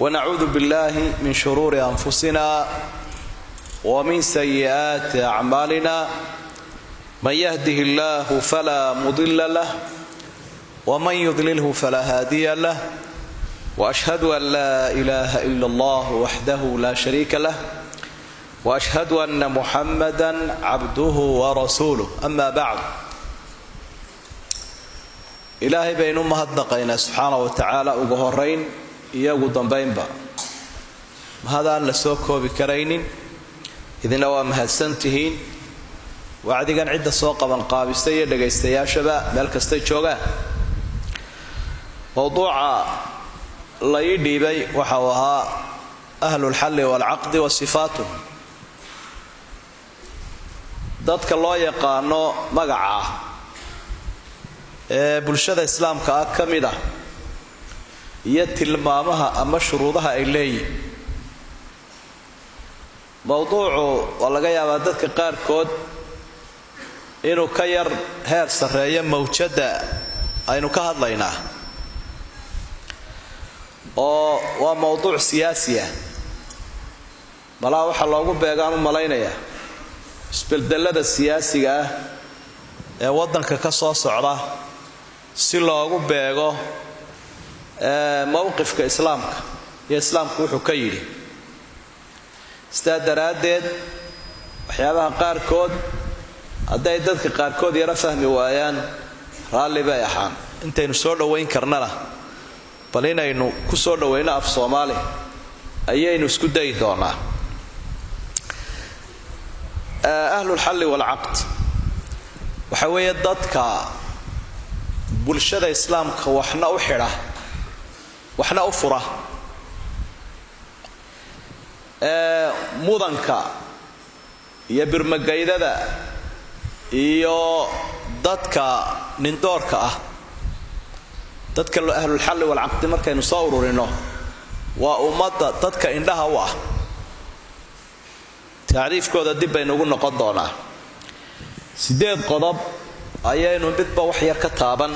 ونعوذ بالله من شرور أنفسنا ومن سيئات أعمالنا من يهده الله فلا مضل له ومن يضلله فلا هادي له وأشهد أن لا إله إلا الله وحده لا شريك له وأشهد أن محمدا عبده ورسوله أما بعد إلهي بين مهدقين سبحانه وتعالى وقهرين iyagu dambaynba mahadaan la soo koobi karaynin idina waa mahadsantihiin wacdigan cidda soo qaban qaabistay iyo dhagaystayaashaba meel kasta joogaan mawduuca la yidhiibay waxa uu ahaa ahlul xalli wal aqdi wa sifaatuhum dadka loo yaqaano magaca ee bulshada islaamka ah kamida iyo tilmaamaha ama shuruudaha ay leeyihiin mawduucu waa laga yaabaa dadka qaarkood inuu ka yar heer sareeyo mawjada aynu ka hadlaynaa oo waa mawduuc siyaasi ah malaa waxa loogu beegaan u malaynayaa isbeddelada siyaasiga ah ee waddanka ka soo socda si loogu beego mowqifka islaamka iyo islaamku wuxuu ka yidhi sidaa daraaddeed waxyaabaha qaarkood hadday dadka qaarkood yara fahmi waayaan raalli bay ahaan intaynu soo dhowayn karnana bal inaynu ku soo dhowayno af soomaali ayaynu isku dayi doonaa ahlulxalli waalcaqd waxa weeye dadka bulshada islaamka waxna u xidha waxna u fura mudanka iyo birmagaydada iyo dadka nindoorka ah dadka ahlul xalli wal aqdi markaynu soo ururino waa ummadda dadka indhaha u ah taariifkooda dib baynu ugu noqon doonaa 8 qodob ayaynu midba wax yar ka taaban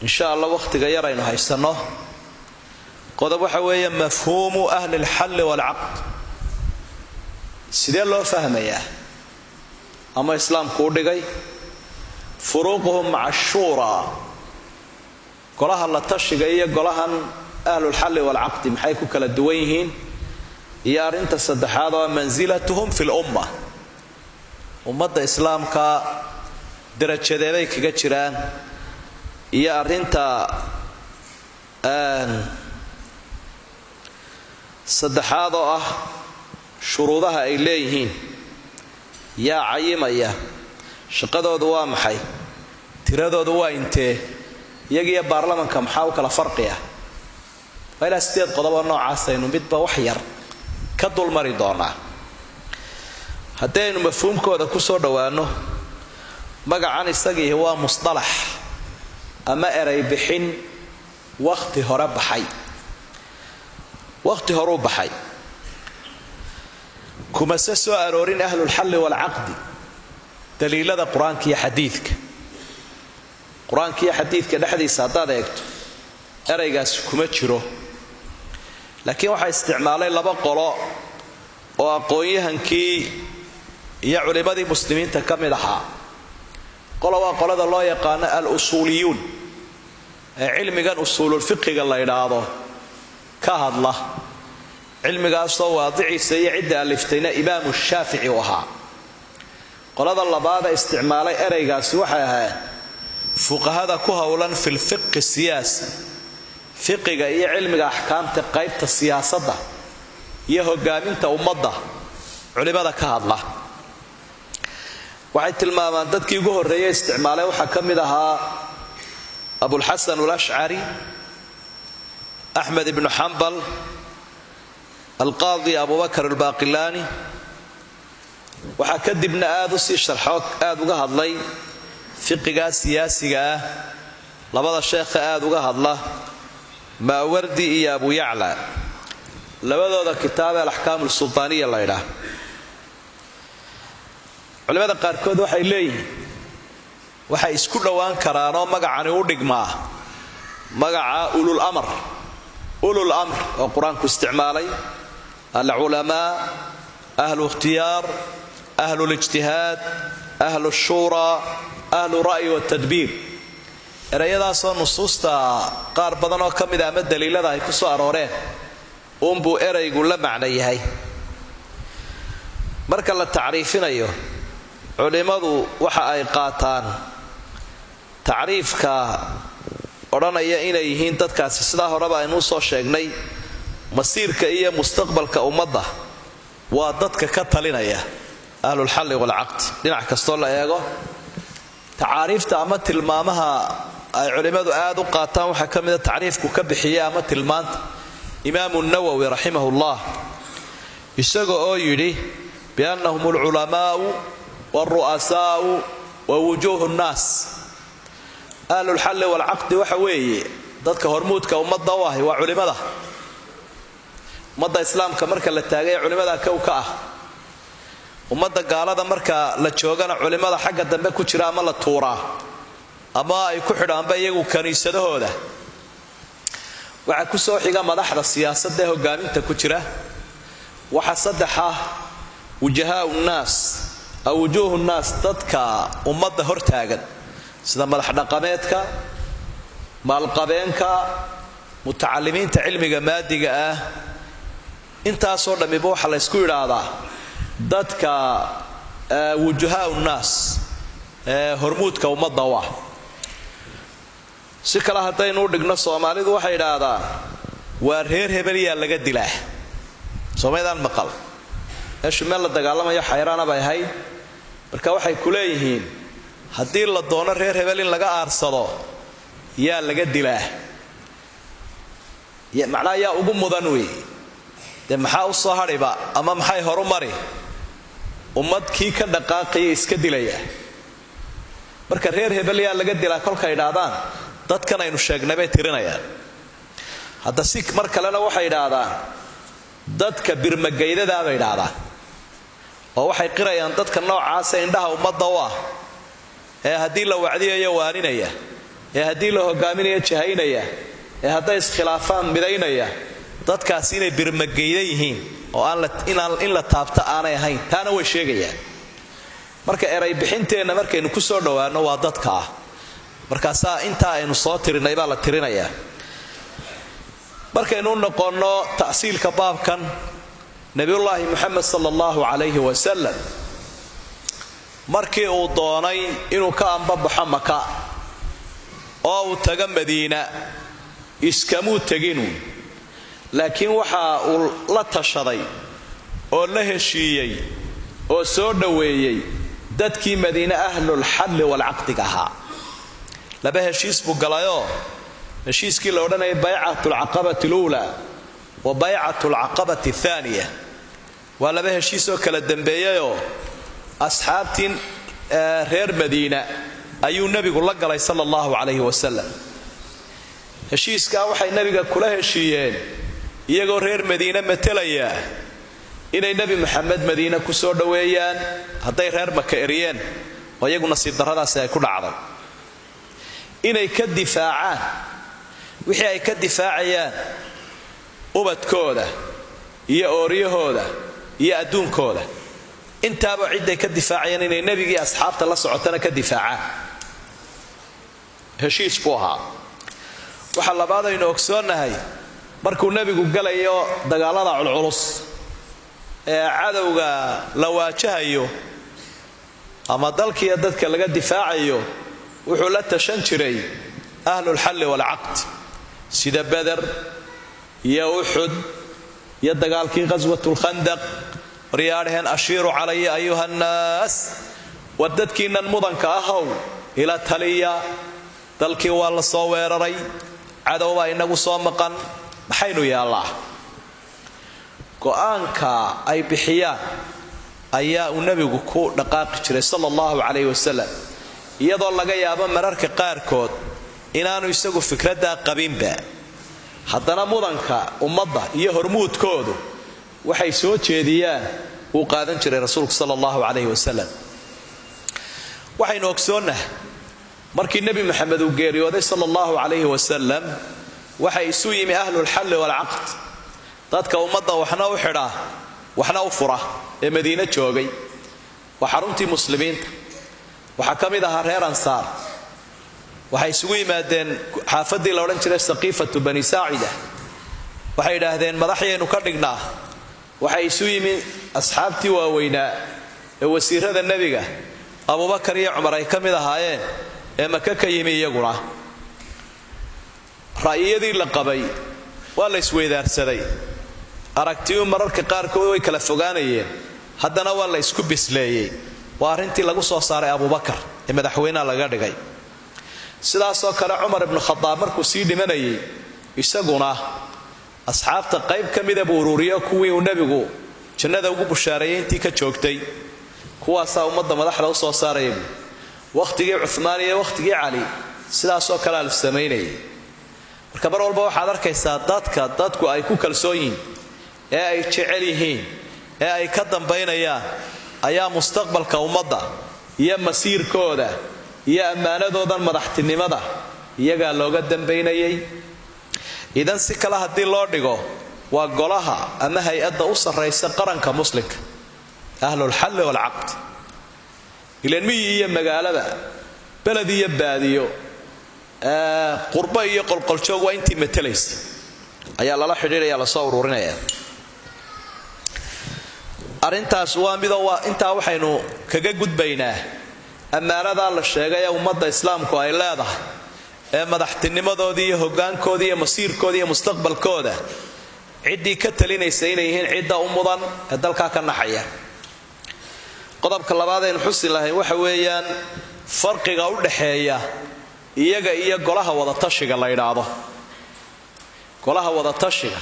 insha Allah waqtiga yar aynu haysano qodob waxa weeye mafhuumu ahli al-hal wal-aqd sidee loo fahmayaa ama islaamku u dhigay furuuquhum ma'a ash-shura golaha la tashiga iyo golahan ahli al-hal wal-aqd maxay ku kala duwan yihiin iyo arinta saddexaad oo manzilatuhum fil ummah ummadda islaamka darajadeeday kaga jiraan iyo arinta saddexaad oo ah shuruudaha ay leeyihiin yaa cayimaya shaqadoodu waa maxay tiradoodu waa intee iyagiyo baarlamanka maxaa u kala farqiya ilaa 8 qodob oo noocaas aynu midba wax yar ka dulmari doonaa haddaynu mafhuumkooda ku soo dhowaano magacan isagii waa musdalax ama eray bixin waqti hore baxay waqti hore baxay kuma soo aroorin ahlul xall wal aqd daliilada quraanka iyo xadiidka dhaxdiisa hadaad eegto eraygaas kuma jiro laakiin waxa isticmaalay laba qolo oo aqoonyahankii iyo culimadii muslimiinta kamid ahaa qolo waa qolada loo yaqaan al-usuliyun cilmigan usulul fiqhiga la yiraahdo ka hadla cilmigaas oo waadiciisa iyo cidda aliftayna imaam shaafici waha qolada labaad isticmaalay eraygaas waxa ahaa fuqahada ku hawlan fil fiqh siyaasi fiqiga iyo cilmiga ahkaamta qaybta siyaasadda iyo hogaaminta ummadda culimada ka hadla waxay tilmaamaan dadkii ugu horeeyay isticmaalay waxa kamid ahaa Abu al-Hasan al-Ash'ari أحمد بن حنبل القاضي أبو بكر الباقلاني وحكدبنا آدوسي شرحوك آدوغا هدلي فقها سياسيغا لبدا الشيخ آدوغا هدلا ما وردي إيا أبو يعلى لبدا كتاب الأحكام السلطانية الله يراه علماء قاركود waxay leeyihiin waxay isku dhawaan karaan oo magacani u dhigmaa magaca ulul amr ulul amr oo quraanku isticmaalay al-ulamaa ahlu ikhtiyar ahlu al-ijtihaad ahlu ash-shura ahlu ra'yi wa tadbir erayadaasoo nusuusta qaar badan oo kamid ah ama daliilada ay ku soo arooreen buu eraygu la macno yahay marka la tacriifinayo culimadu waxa ay qaataan tacriifka odhanaya inay yihiin dadkaasi sidaa horeba aynu soo sheegnay masiirka iyo mustaqbalka ummadda waa dadka ka talinaya ahlul xalli wal aqd dhinac kastoo la eego tacaariifta ama tilmaamaha ay culimadu aad u qaataan waxa kamid ah tacriifku ka bixiya ama tilmaanta imaam an-nawawi rahimahullah isagoo oo yiri biannahum al-ulamaa wal-ru'asaa wa wujuh an-nas ahlul xalli wal aqd waxa weeye dadka hormuudka ummadda waa culimada ummadda islaamka marka la taagay culimada kawka ah ummadda gaalada marka la joogana culimada xagga dambe ku jira ama la tuuraa ama ay ku xidhaanba iyagu kaniisadahooda waxa ku soo xiga madaxda siyaasadda hogaaminta ku jira waxa saddexa wujahaa unnaas aw wujuhu unnaas dadka ummadda hortaagan sida madax dhaqameedka maalqabeenka mutacallimiinta cilmiga maadiga ah intaasoo dhamiba waxa la isku yiraahdaa dadka wujuhaa unnaas hormuudka ummadda waa si kala hadaynu dhigno Soomaalidu waxay yiraahdaan waa reer hebeliya laga dilaa Soomaalidan maqal meel la dagaalamayo xayraana bay ahay marka waxay ku leeyihiin haddii la doono reer hebel in laga aarsado yaa laga dilaa macnaa yaa ugu mudan wey de maxaa u soo hariba ama maxay horumari ummadkii ka dhaqaaqay iska dilaya marka reer hebel yaa laga dilaa kolka yiraahdaan dadkan aynu sheegnay bay tirinayaan hadda si mar kalena waxay yiraahdaan dadka birmageydada bay yiraahdaan oo waxay qirayaan dadka noocaas ee indhaha ummadda waa ee haddii la wacdiyayo waaninaya ee haddii la hogaaminayo jahaynaya ee hadday iskhilaafaan midaynaya dadkaas inay birmageyda yihiin oo in la taabta aanay ahayn taana way sheegayaan marka eray bixinteena markaynu ku soo dhawaano waa dadka markaasa inta aynu soo tirinay baa la tirinayaa markaynu noqono taasiilka baabkan nabiyullaahi muhammad sallallahu alayhi wa sallam markii uu doonay inuu ka ambabaxo Maka oo uu taga Madiina iskamuu taginu laakiin waxa uu la tashaday oo la heshiiyay oo soo dhaweeyay dadkii Madiina ahlul xall wal aqd ahaa laba heshiis buu galayo heshiiskii la odhanay bay'atul aqabati al-ula wa bay'atul aqabati ath-thaniya waa laba heshiis oo kala dambeeyayo asxaabtiin reer Madiina ayuu nabigu la galay sallallahu alayhi wa sallam heshiiska waxay nabiga kula heshiiyeen iyagoo reer Madiina metelaya inay nabi Muhammad Madiina ku soo dhaweeyaan haday reer Makka eriyeen oo iyagu nasiib daradaas ay ku dhacday inay ka difaacaan wixii ay ka difaacayaan ubadkooda iyo ooriyahooda iyo adduunkooda intaaba cid ay ka difaacayaan inay nabigii asxaabta la socotana ka difaacaan heshiis buu ahaa waxa labaad aynu ogsoonahay markuu nabigu galayo dagaalada culculus ee cadawga la waajahayo ama dalkiya dadka laga difaacayo wuxuu la tashan jiray ahlul xall wal aqd sida Badr iyo Uhud iyo dagaalkii qaswatul Khandaq riyaadhan ashiru alayya ayuha an-nas wadadkiina mudanka ahaw ila taliya dalkii waa la soo weeraray cadawba inagu soo maqan maxaynu yeelaa go'aanka ay bixiyaan ayaa uu nabigu ku dhaqaaqi jiray sallallahu alayhi wasallam iyadoo laga yaabo mararka qaarkood inaanu isagu fikradda qabinba haddana mudanka ummadda iyo hormuudkoodu waxay soo jeediyaan uu qaadan jiray rasuulku sallallahu alayhi wasallam waxaynu ogsoonahay markii nabi maxamed uu geeriyooday sallallahu alayhi wasallam waxay isu yimi ahlul xall wal aqd dadka ummadda waxna u xidha waxna u fura ee Madiina joogay waxa runtii muslimiinta waxa kamid ah reer Ansaar waxay isugu yimaadeen xaafadii la oran jiray Saqifatu Bani Saa'ida waxay yiraahdeen madaxyeenu ka dhignaa waxay isu yimi asxaabtii waaweynaa ee wasiirada nabiga Abu Bakar iyo Umar ay kamid ahaayeen ee Makka ka yimi iyaguna raayadii la qabay waa la isweydaarsaday aragtiyo mararka qaarkood way kala fogaanayeen haddana waa la isku bisleeyay waa arintii lagu soo saaray Abu Bakar ee madaxweynaha laga dhigay sidaas oo kale Umar ibn Khattab markuu sii dhimanayay isaguna asxaabta qayb kamid ah ururiyo kuwii uu nabigu jannada ugu bushaareeyay intii ka joogtay kuwaas ummadda madaxda u soo saaray waqtigii Uthman iyo waqtigii Ali sidaas oo kale la sameeyay marka bar walba waxaad arkaysaa dadku ay ku kalsooyin ee ay jecel yihiin ee ay ka dambeynayaan ayaa mustaqbalka ummadda iyo masiirkooda iyo amaanadoodan madaxtinimada iyaga looga dambeynayay idan si kala hadii loo dhigo waa golaha ama hay'adda u sarreysa qaranka muslimka ahlul xall wal aqd ilmiyi iyo magaalada balad iyo baadiyo qurba iyo qolqoljoog waa intii metelaysay ayaa lala xidhiidhaya la soo ururinaya arintaas waa mid oo inta waxaynu kaga gudbaynaa amaanada la sheegay ummadda islaamku ay leedahay ee madaxtinimadoodii iyo hoggaankoodii iyo masiirkoodii iyo mustaqbalkooda cidii ka talinaysa inay yihiin cidda u mudan ee dalka ka naxaya qodobka labaad ee xusin lahayn waxa weeyaan farqiga u dhaxeeya iyaga iyo golaha wada tashiga la yiraahdo golaha wada tashiga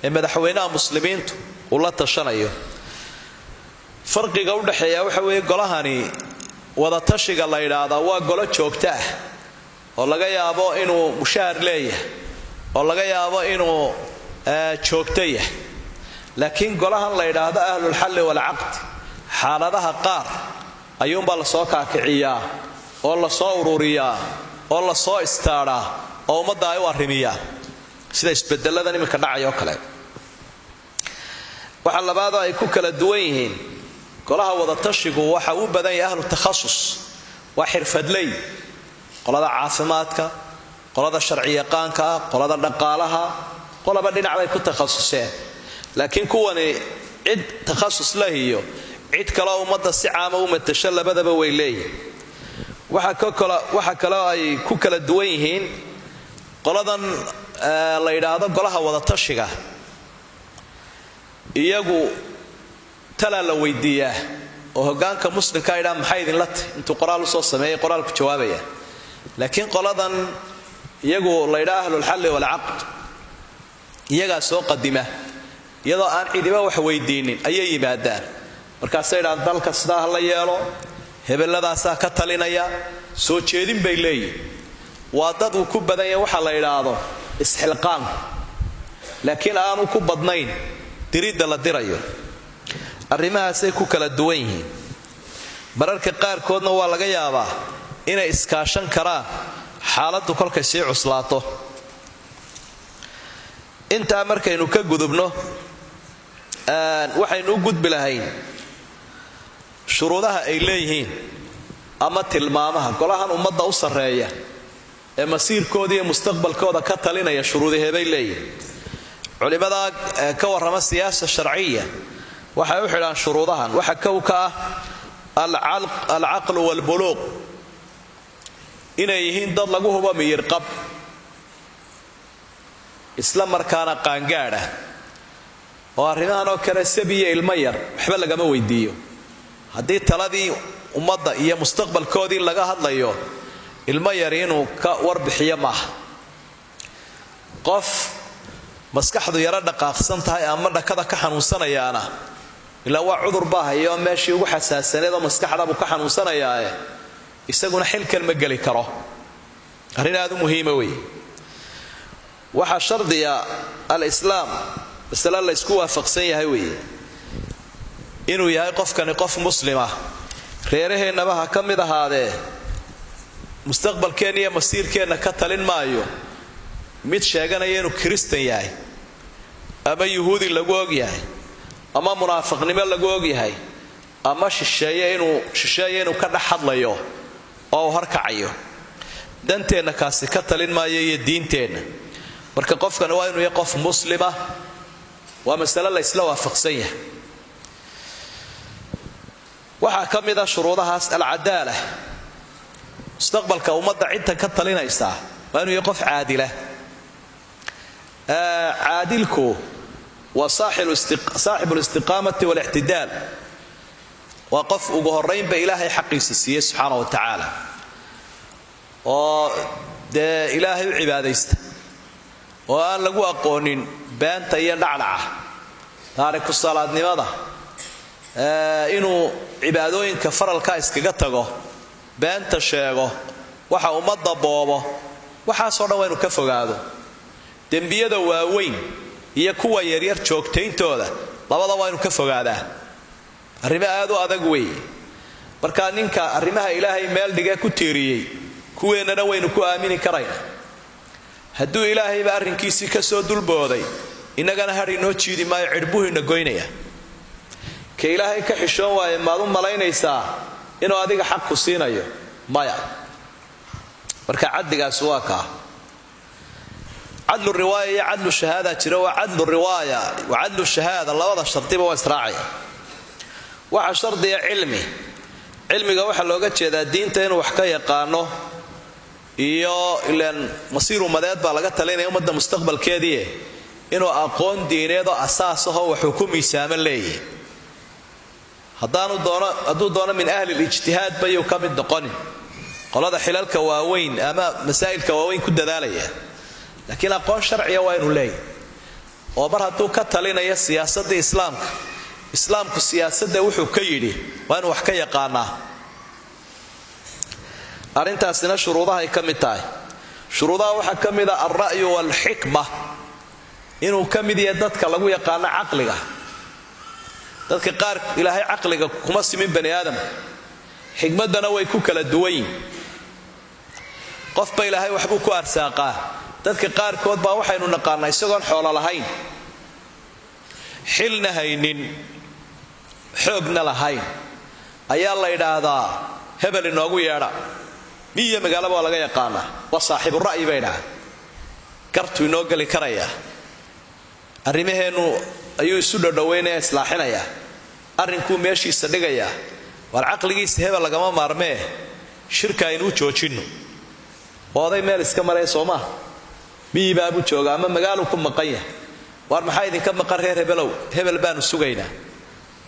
ee madaxweynaha muslimiintu uu la tashanayo farqiga u dhaxeeya waxa weeye golahani wada tashiga la yiraahdo waa golo joogto ah oo laga yaabo inuu mushaar leeyahay oo laga yaabo inuu joogto yahay laakiin golahan la yiraahdo ahlul xall wal aqd xaaladaha qaar ayuunba la soo kaakiciyaa oo la soo ururiyaa oo la soo istaaraa oo ummadda ay u arrimiyaan sida isbedeladan iminka dhacayo kale waxa labaad ay ku kala duwan yihiin golaha wada tashigu waxa uu badan yahay ahlu takhasus waa xirfadley qolada caafimaadka qolada sharci yaqaanka qolada dhaqaalaha qolaba dhinac bay ku takhasuseen laakiin kuwani cid takhasus lahiyo cid kale ummadda si caam ah u matasha labadaba way leeyihiin waxa kale ay ku kala duwan yihiin qoladan la yiraahdo golaha wada tashiga iyagu tala la weydiiyaa oo hoggaanka muslimka ay maxay idin la tahay intuu qoraal soo sameeyay qoraalku jawaabaya laakiin qoladan iyagu la yiraahdo ahlul xall wal aqd iyaga soo qadima iyadoo aan cidiba wax weydiinin ayay yimaadaan markaas ay dhaadaan dalka sidaa la yeelo hebeladaas ka talinaya soo jeedin bay leeyihiin waa dad ku badan yahay waxa la yiraahdo isxilqaan laakiin aanu ku badnayn dirida la dirayo arrimahaas ay ku kala duwan yihiin mararka qaar koodna waa laga yaabaa inay iskaashan karaan xaaladdu kolkay sii cuslaato inta markaynu ka gudubno waxaynu u gudbi lahayn shuruudaha ay leeyihiin ama tilmaamaha golahan ummadda u sareeya ee masiirkooda iyo mustaqbalkooda ka talinaya shuruudaheebay leeyihiin culimada ka warrama siyaasada sharciya waxay u xidhaan shuruudahan waxa ka al-aql wal buluq inay yihiin dad lagu hubo miyir qab isla markaana qaangaadha oo arrimahan oo kale sabiye ilmo yar waxba lagama weydiiyo haddii taladii ummadda iyo mustaqbalkoodii laga hadlayo ilmo yar inuu ka warbixiyo maaha qof maskaxdu yara dhaqaaqsan tahay ama dhakada ka xanuunsanayaana ilaa waa cudur baahayo meeshii ugu xasaasaneed oo maskaxda uu ka xanuunsanayaa isaguna xilkan ma gali karo arrin aad u muhiim ah waxa shardiya al-islaam masala la isku waafaqsan yahay inuu yahay qofkani qof muslima reeraheenaba ha ka mid ahaadee mustaqbalkeena iyo masiirkeena ka talin maayo mid sheeganaya inuu Kristan yahay ama Yahuudi lagu og yahay ama munaafiqnimo lagu og yahay ama shisheeye inuu ka dhaxadlayo oo harkacayo danteena kaasi ka talin maayo iyo diinteena marka qofkan waa inuu yahay qof muslima waa mas'ala la isla waafaqsan yahay waxa kamida shuruudahaas al-adala mustaqbalka ummadda inta ka talinaysa waa inuu yahay qof caadila عادلكو وصاحب الاستقامة والاعتدال وقف وجهرين بإلهي حقي سيسيه سبحانه وتعالى وده إلهي عباديست وأن لقوا قونين بان تيان دعلعه تارك الصلاة لماذا إنه عبادوين كفر الكائس كجتجه بان تشاجه وحا ومضى بابا وحا صار وينه كفر هذا dembiyada waaweyn iyo kuwa yaryar joogtayntooda labada waa inuu ka fogaadaa arrimaha aad u adag weey marka ninka arrimaha Ilaahay meel dhiga ku tiiriyay kuweenana waynu ku aamini karayna hadduu Ilaahay ba arrinkiisa ka soo dulbooday inagana har inoo jiidi maayo cirbuhina goynaya ka Ilaahay ka xishoon waaye maad u malaynaysaa inuu adiga xaq ku siinayo maya marka caddigaas waa ka عدل الرواية عدل الشهادة ترى عدل الرواية وعدل الشهادة الله وضع شرطيبه وإسراعي واحد شرط علمي جوح اللوجات شذا الدين تين وحكاية قانو إلا مصير مداد بالغت علينا يوم مدة مستقبل كذي إنه أقون دين هذا أساسه وحكم يسامل ليه هذا دونا من أهل الاجتهاد بيو كم الدقاني قال هذا حلال كواوين أما مسائل كواوين كده ذالية لكن أقوى شرعية وين لي وبرهتو كتلنا يا سياسة إسلامك السياسة وحو كيدي وين وحكي قانا أرنت أسنا شروطها كمتاي شروطها وحكم إذا الرأي والحكمة إنه كم إذا يدتك لو يقانا عقلك ذاتك قارك إلهي عقلك كمسي من بني آدم حكمة دنا ويكوك للدوين قف بإلهي وحبوك أرساقاه dadka qaar kood baa waxaynu naqaanay isagoon xoolo lahayn xilna haynin xoogna lahayn ayaa la yiraahdaa hebel inoogu yeedha miya magaalada waa laga yaqaana waa saaxiib ra'yi bayna kartu inoo gali karaya arrimaheenu ayuu isu dhadhaweynaya islaaxinaya arrinku meeshiisa dhigaya war aqligiisa hebel lagama maarmee shirka inuu joojino waday meel iska maray Soomaa بيبابو جوغا ama magaalo ku maqanya war maxay idin ka maqan reer hebel baan sugaynaa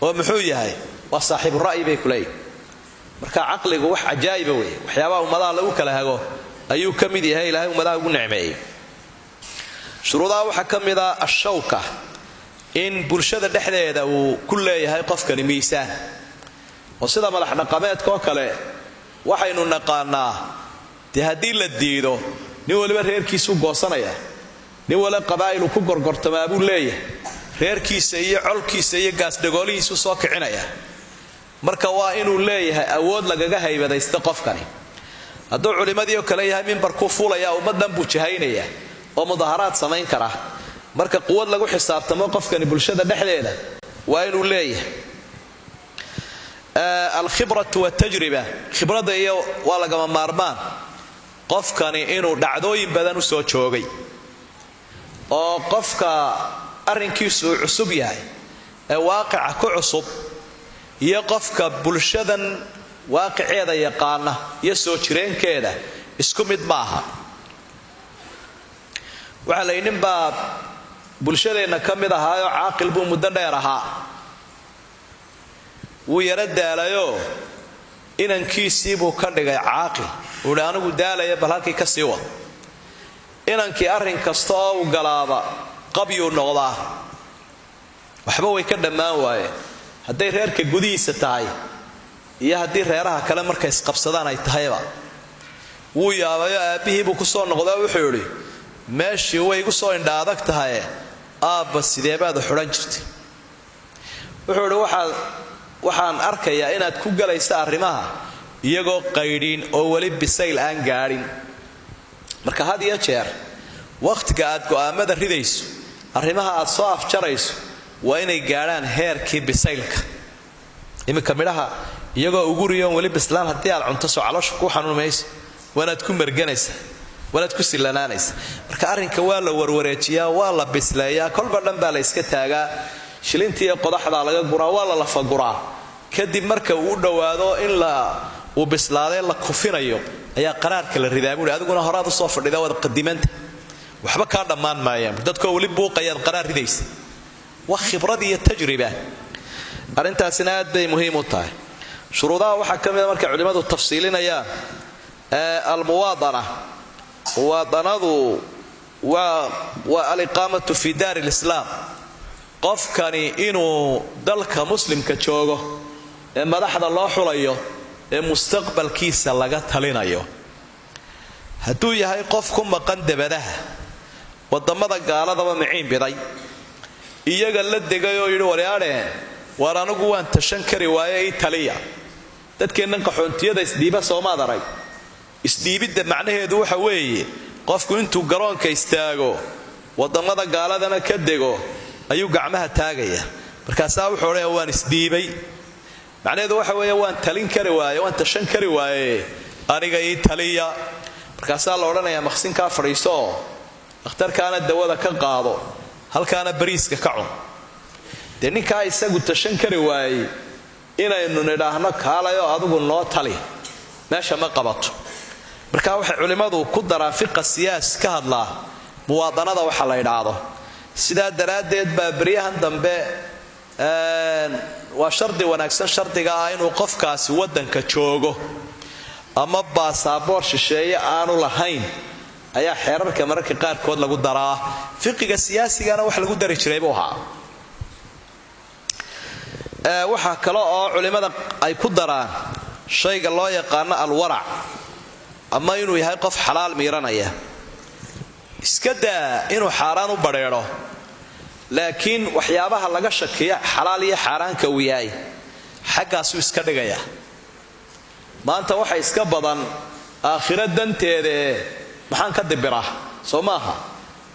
oo muxuu yahay waa saaxiib ra'yi bay kulay marka aqligu wax ajaayib weey waxyaabaha umadaha lagu kala hago ayuu kamid yahay Ilaahay umadaha ugu nicmeeyay shuruudaha waxa kamida ashawka in bulshada dhexdeeda uu ku leeyahay qofkani miisaan oo sida madax dhaqameedka kale waxaynu naqaanaa hadii la diido nin waliba reerkiisu goosanaya nin wala qabaayil ku gorgortama buu leeyahay reerkiisa iyo colkiisa iyo gaas dhagoolihiisu soo kicinaya marka waa inuu leeyahay awood lagaga haybadaysta qofkani hadduu culimadii oo kale yahay minbar ku fuulaya ummadan buu jahaynaya oo mudaharaad samayn kara marka quwad lagu xisaabtamo qofkani bulshada dhexdeeda waa inuu leeyahay al-khibratu wat-tajriba khibrada iyo waa laga maarmaan qofkani inuu dhacdooyin badan u soo joogay oo qofka arrinkiisu cusub yahay ee waaqica ku cusub iyo qofka bulshadan waaqiceeda yaqaana iyo soo jireenkeeda isku mid maaha waxa la yidhin baa bulshadeena kamid ahaayo caaqil buu muddo dheer ahaa wuu yara daalayo inankiisii buu ka dhigay caaqil uu anigu daalaya bal halkii ka sii wad inankii arrin kasta oo uu galaaba qabyo noqdaa waxba way ka dhamaan waaye hadday reerka gudihiisa tahay iyo haddii reeraha kale markay isqabsadaan ay tahayba wuu yaabayo aabihii buu ku soo noqdaa wuxuu yidhi meeshii way igu soo indha adag tahay aabba sidee baad u xidhan jirtay wuxuu yidhi waxaan arkayaa inaad ku galaysa arrimaha iyagoo qaydhin oo wali bisayl aan gaadhin marka had iyo jeer waqtiga aad go'aamada ridayso arrimaha aad soo afjarayso waa inay gaadhaan heerkii bisaylka. iminka midhaha iyagoo ugu riyoon weli bislaan haddii aad cunto soo caloosha ku xanuumayso waanaad ku merganaysa waanaad ku silanaanaysa. marka arrinka waa la warwareejiyaa, waa la bisleeyaa, kolba dhan baa la iska taagaa, shilintii iyo qodaxdaa laga guraa, waa la lafaguraa. kadib marka uu u dhowaado in uu bislaadee la kufinayo ayaa qaraarka la ridaa buuri adiguna horaad u soo fadhida wada qadimanta waxba kaa dhammaan maayaan dadkoo weli buuqayaad qaraar ridaysa. waa khibrad iyo tajriba. arrintaasina aad bay muhiim u tahay. shuruudaha waxaa ka mida markay culimmadu tafsiilinayaan almuwaadana. muwaadanadu waa aliqaamatu fi daari lislaam. qofkani inuu dalka muslimka joogo ee madaxda loo xulayo ee mustaqbalkiisa laga talinayo. hadduu yahay qof ku maqan debadaha wadamada gaaladaba miciin biday iyaga la degay oo yidhi waryaadheen waar anigu waan tashan kari waaye ii taliya. dadkeennan qaxoontiyada isdhiiba soomaad arag. isdhiibidda macnaheedu waxa weeye qofku intuu garoonka istaago wadamada gaaladana ka dego ayuu gacmaha taagaya markaasaa wuxuu odhanaya waan isdhiibay. macnaheedu waxa weeye waan talin kari waaye, waan tashan kari waaye, aniga ii taliya. markaasaa la odhanayaa maqsinkaa fadhiiso oo dhakhtarkaana dawada ka qaado, halkaana bariiska ka cun. dee ninkaa isagu tashan kari waayey inaynu nidhaahno kaalayo adigu noo tali meesha ma qabato. markaa waxay culimmadu ku daraan fiqa siyaas ka hadlaa muwaadanada waxa la yidhaahdo. sidaa daraaddeed baa beryahan dambe waa shardi wanaagsan shardiga ah inuu qofkaasi waddanka joogo ama baasaboor shisheeye aanu lahayn ayaa xeerarka mararka qaarkood lagu daraa. fiqiga siyaasigana wax lagu dari jiray buu ahaa. waxaa kale oo culimmada ay ku daraan shayga loo yaqaano alwarac, ama inuu yahay qof xalaal miiranaya. iska daa inuu xaaraan u badheedho, laakiin waxyaabaha laga shakiya xalaal iyo xaaraanka uu yahay xaggaasuu iska dhigaya. maanta waxa iska badan aakhiro danteedae maxaan ka dibiraa soo maaha.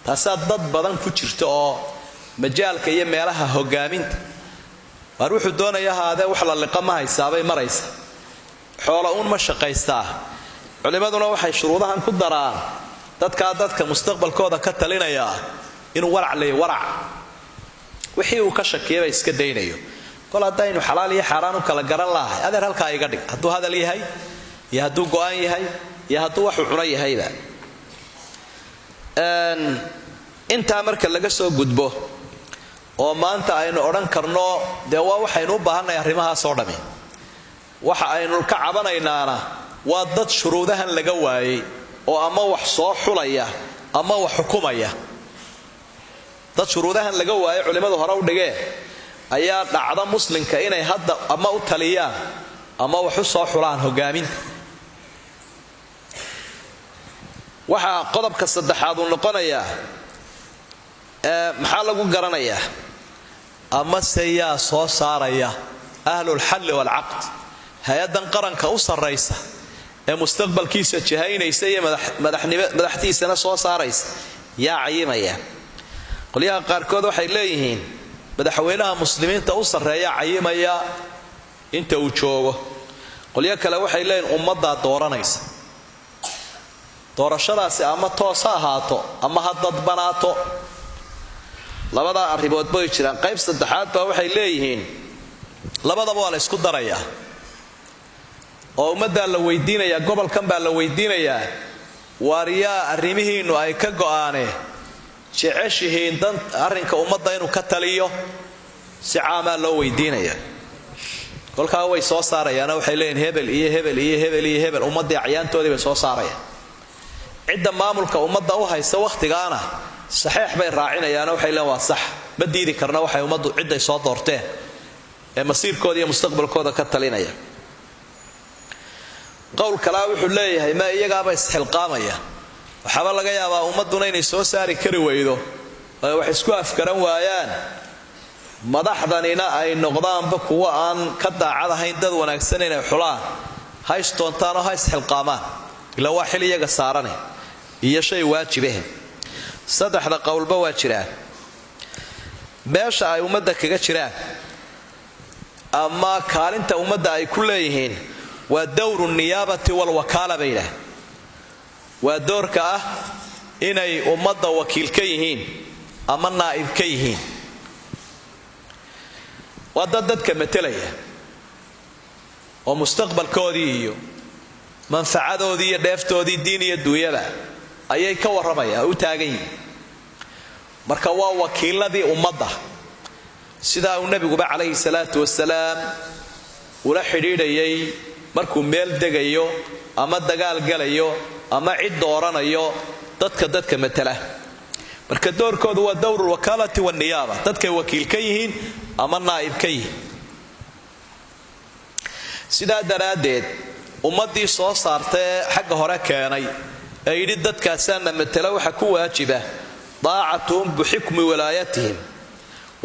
taasaa dad badan ku jirta oo majaalka iyo meelaha hogaaminta waar wuxuu doonaya haadee wax la liqa ma haysaabay maraysa, xoola uun ma shaqaystaa. culimmaduna waxay shuruudahan ku daraan dadka mustaqbalkooda ka talinaya inuu warac leeyahay. warac wixii uu ka shakiyaba iska daynayo. kol haddaynu xalaal iyo xaaraan u kala garan lahay adeer halkaa iga dhig, hadduu hadal yahay iyo hadduu go'aan yahay iyo hadduu waxuu cuno yahayba. intaa marka laga soo gudbo oo maanta aynu odhan karno dee waa waxaynu u baahannahay arrimahaasoo dhammi. waxa aynu ka cabanaynaana waa dad shuruudahan laga waayey oo ama wax soo xulaya ama wax xukumaya. dad shuruudahan laga waayo culimmadu hore u dhigeen ayaa dhacda muslimka inay hadda ama u taliyaan ama wax u soo xulaan hogaaminta. waxaa qodobka saddexaad uu noqonayaa maxaa lagu garanayaa ama se yaa soo saaraya ahlulxalli waalcaqd. hay-addan qaranka u sarraysa ee mustaqbalkiisa jihaynaysa iyo madaxtiisana soo saaraysa yaa cayimaya. qolyaha qaarkood waxay leeyihiin madaxweynaha muslimiinta u sarreeya cayimaya inta uu joogo. qolyo kale waxay leeyihiin ummaddaa dooranaysa. doorashadaasi ama toos ha ahaato ama ha dadbanaato. labadaa arrimood bay jiraan. qayb saddexaad baa waxay leeyihiin labadaba waa la ysku darayaa oo ummaddaa la weydiinayaa, gobolkan baa la weydiinayaa waaryaa arrimihiinnu ay ka go'aaneen jeceshihiin arrinka ummadda inuu ka taliyo si caamaa loo weydiinaya. kolkaa way soo saarayaana waxay leeyihin hebel iyo hebel iyo hebel iyo hebel ummaddii acyaantoodii bay soo saarayaan. cidda maamulka ummadda u haysa wakhtigaana saxeex bay raacinayaana waxay leeyihin waa sax, ma diidi karna waxay ummaddu cidday soo doorteen ee masiirkooda iyo mustaqbalkooda ka talinaya. qowl kalaa wuxuu leeyahay ma iyagaaba isxilqaamaya. waxaaba laga yaabaa ummadduna inay soo saari kari weydo oo wax isku afgaran waayaan, madaxdanina ay noqdaanba kuwa aan ka daacad ahayn dad wanaagsan inay xulaan, ha isdoontaanoo ha isxilqaamaan. ilaa waa xil iyaga saarane iyo shay waajibahe. saddexda qowlba waa jiraan meesha ay ummadda kaga jiraan ama kaalinta ummadda ay ku leeyihiin waa dowru niyaabati walwakaala baylah waa doorka ah inay ummadda wakiil ka yihiin ama naa'ib ka yihiin waa dadka metelaya oo mustaqbalkoodii iyo manfacadoodii iyo dheeftoodii diin iyo duunyada ayay ka warramayaan u taagan yihiin marka waa wakiiladii ummadda sidaa uu nabiguba calayhi salaatu wasalaam ula xidhiidhayay markuu meel degayo ama dagaal galayo ama cid dooranayo dadka matala marka doorkoodu waa dowrul wakaalati wan niyaaba dadkay wakiil ka yihiin ama naa'ib ka yihiin sidaa daraaddeed ummaddii soo saartay xagga hore keenay ee yidhi dadkaasaana matala waxa ku waajiba daacatuhum bixukmi wilaayatihim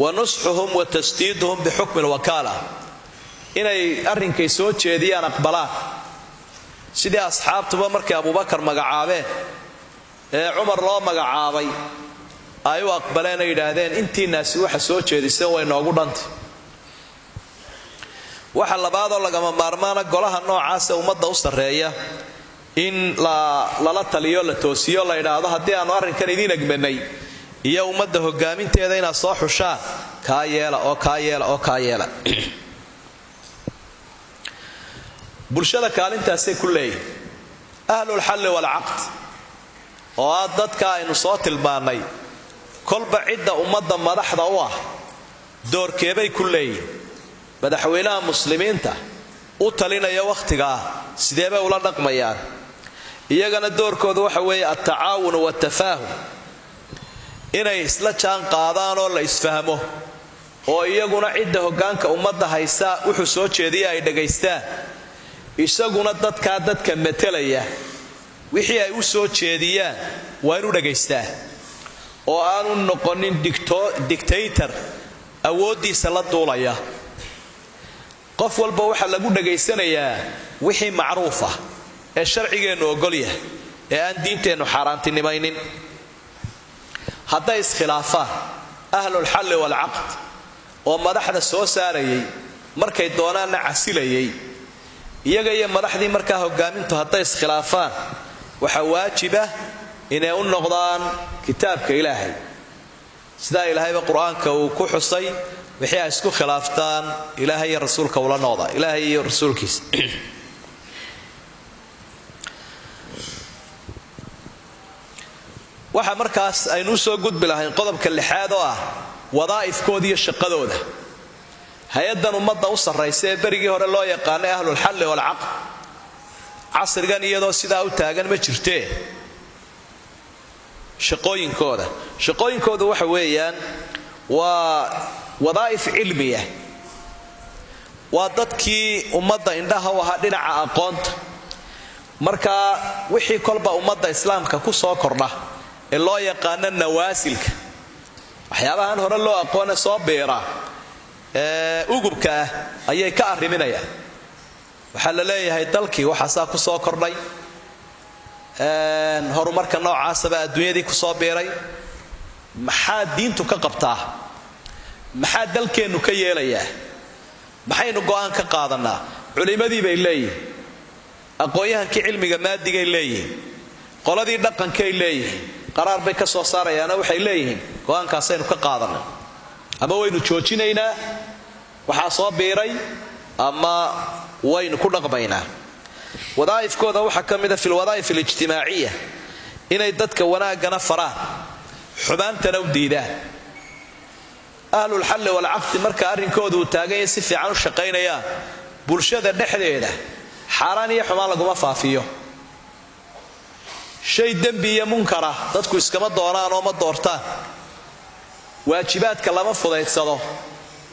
wa nusxuhum wa tasdiiduhum bixukmi alwakaala inay arrinkay soo jeediyaan aqbalaan sidii asxaabtuba markay abubakar magacaabeen ee cumar loo magacaabay ay u aqbaleen ay yidhaahdeen intiinaasi waxa soo jeedisay way noogu dhantay waxa labaadoo lagama maarmaana golaha noocaasa ummadda u sarreeya in lala taliyo la toosiyo la yidhaahdo haddii aanu arrinkan idiin egmanay iyo ummadda hogaaminteeda inaad soo xushaan kaa yeela oo kaa yeela oo kaa yeela bulshada kaalintaasay ku leeyihin ahlulxalli walcaqd oo ah dadka aynu soo tilmaannay kolba cidda ummadda madaxda u ah doorkeebay ku leeyihin madaxweynaha muslimiinta u talinaya wakhtigaa sideebay ula dhaqmayaan iyagana doorkooda waxa weeye altacaawun watafaahum inay isla jaan qaadaan oo la isfahmo oo iyaguna cidda hoggaanka ummadda haysa wuxuu soo jeediya ay dhagaystaan isaguna dadka metelaya wixii ay u soo jeediyaan waa inu dhagaystaan oo aanu noqonin dictator awooddiisa la duulaya qof walba waxaa lagu dhagaysanayaa wixii macruuf ah ee sharcigeennu ogolyahay ee aan diinteennu xaaraantinimaynin hadday iskhilaafaan ahlulxalli walcaqd oo madaxda soo saarayay markay doonaanna casilayay iyaga iyo madaxdii markaa hogaamintu hadday iskhilaafaan waxaa waajiba inay u noqdaan kitaabka ilaahay sidaa ilaahayba qur-aanka uu ku xusay wixii ay isku khilaaftaan ilaahay iyo rasuulka ula noqda ilaahay iyo rasuulkiisa waxa markaas aynu soo gudbi lahayn qodobka lixaad oo ah wadaa'ifkooda iyo shaqadooda hay-adan ummadda u sarraysa ee berigii hore loo yaqaanay ahlulxalli walcaqd casrigan iyadoo sidaa u taagan ma jirtee shaqooyinkooda waxa weeyaan waa wadaa'if cilmiya waa dadkii ummadda indhaha u ahaa dhinaca aqoonta markaa wixii kolba ummadda islaamka ku soo kordha ee loo yaqaano nawaasilka waxyaabahan hore loo aqoone soo biira ugubka ah ayay ka arriminayaan waxaa la leeyahay dalkii waxaasaa ku soo kordhay horumarka noocaasaba adduunyadii ku soo biiray maxaa diintu ka qabtaa maxaa dalkeennu ka yeelayaa maxaynu go'aan ka qaadanaa culimmadii bay leeyihiin aqoon-yahankii cilmiga maadigay leeyihiin qoladii dhaqankay leeyihiin qaraar bay ka soo saarayaana waxay leeyihiin go'aankaasaynu ka qaadanaa ama waynu joojinaynaa waxaa soo biiray ama waynu ku dhaqmaynaa wadaa'ifkooda waxaa ka mida fi lwadaa'if alijtimaaciya inay dadka wanaaggana faraan xumaantana u diidaan ahlulxalli walcaqdi marka arrinkooda uu taaganya si fiican u shaqaynayaan bulshada dhexdeeda xaaraan iyo xumaan laguma faafiyo shay dembi iyo munkara dadku iskama doonaan oo ma doortaan waajibaadka lama fudaydsado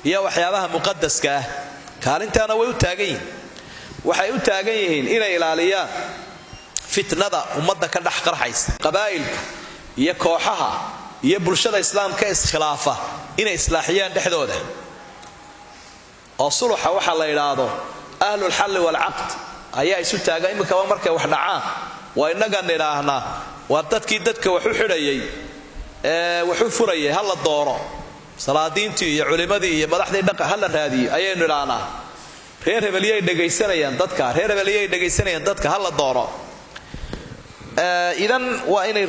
iyo waxyaabaha muqadaska ah kaalintaana way u taagan yihiin waxay u taagan yihiin inay ilaaliyaan fitnada ummadda ka dhex qarxaysa qabaa'ilka iyo kooxaha iyo bulshada islaamka iskhilaafa inay islaaxiyaan dhexdooda oo suluxa waxa la yidhaahdo ahlulxalli walcaqd ayaa isu taagan iminkaba markay wax dhacaan waa innagan idhaahnaa waa dadkii dadka wax u xidhayay wuxuu furayay hal la dooro salaadiintii iyo culimadii iyo madaxdii dhaqan hal la raadiyo ayaynu ilaanaa reer hebeliyay dhageysanayaan dadka hal la dooro idan waa inay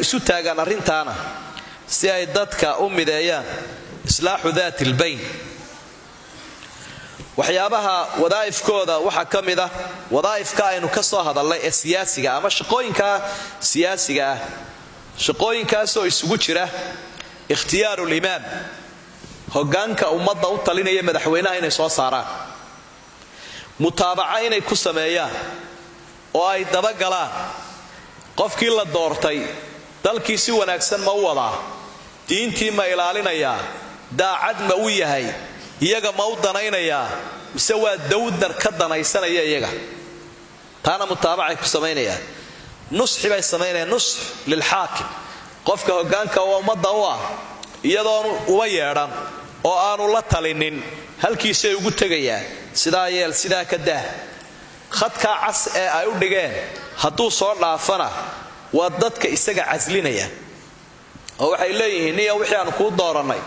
isu taagaan arrintaana si ay dadka u mideeyaan islaaxu daati albayn waxyaabaha wadaa'ifkooda waxa ka mid ah wadaa'ifka aynu ka soo hadalnay ee siyaasiga ama shaqooyinka siyaasiga ah shaqooyinkaasoo isugu jira ikhtiyaaru limaam hoggaanka ummadda u talinaya madaxweynaha inay soo saaraan mutaabaca inay ku sameeyaan oo ay dabagalaan qofkii la doortay dalkii si wanaagsan ma u wadaa diintii ma ilaalinayaa daacad ma u yahay iyaga ma u danaynayaa mise waa dawdar ka danaysanaya iyaga taana mutaabacay ku samaynayaan nusxi bay samaynayaan nusx lilxaakim qofka hoggaanka oo ummadda u ah iyadoon uba yeedhan oo aanu la talinin halkiisay ugu tegayaan sidaa yeel sidaa ka dah khadkaa cas ee ay u dhigeen hadduu soo dhaafana waa dadka isaga caslinaya oo waxay leeyihiin niya wixii aanu kuu doorannay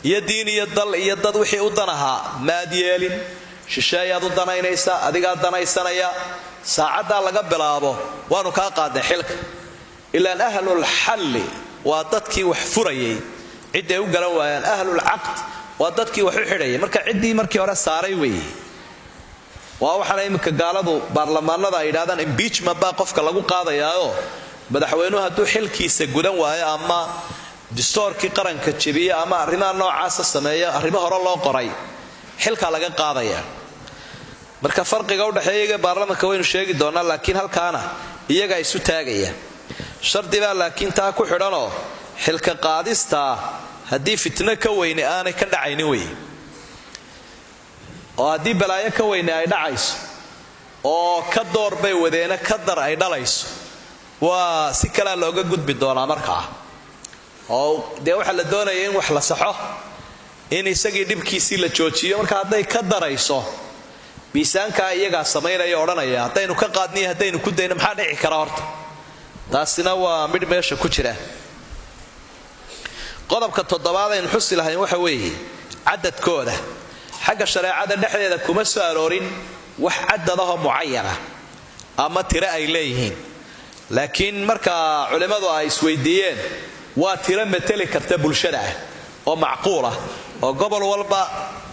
iyo diin iyo dal iyo dad wixii u danahaa maad yeelin shisheeyaad u danaynaysaa adigaa danaysanaya saacaddaa laga bilaabo waanu kaa qaadnay xilka ilaan ahlul xalli waa dadkii wax furayay cidday u garan waayaan ahlul caqd waa dadkii wax u xidhayay marka ciddii markii hore saaray weeye waa waxaana iminka gaaladu baarlamaanada ay yidhahdaan impeachment baa qofka lagu qaadayaao madaxweynuhu hadduu xilkiisa gudan waayo ama distoorkii qaranka jebiye ama arrimaha noocaasa sameeya arrimo hore loo qoray xilkaa laga qaadaya marka farqiga udhexeeya baarlamanka waynu sheegi doonaa laakiin halkaana iyagaa isu taagaya shardibaa laakiin taa ku xidhanoo xilka qaadistaa haddii fitno ka weyne aanay ka dhacaynin wey oo haddii balaayo ka weyne ay dhacayso oo ka door bay wadeena ka dar ay dhalayso waa si kalea looga gudbi doonaa markaa oo dee waxaa la doonaya in wax la saxo in isagii dhibkiisii la joojiyo marka hadday ka darayso miisaankaa iyagaa samaynaya odhanaya haddaynu ka qaadniyo haddaynu ku dayno maxaa dhici kara horta taasina waa midh meesha ku jira qodobka toddobaad aynu xusi lahayn waxa weeye cadadkooda xagga shareecada dhexdeeda kuma soo aroorin wax cadadahoo mucayana ama tiro ay leeyihiin laakiin markaa culimmadu ay isweydiiyeen waa tiro mateli karta bulshada ah oo macquul ah oo gobol walba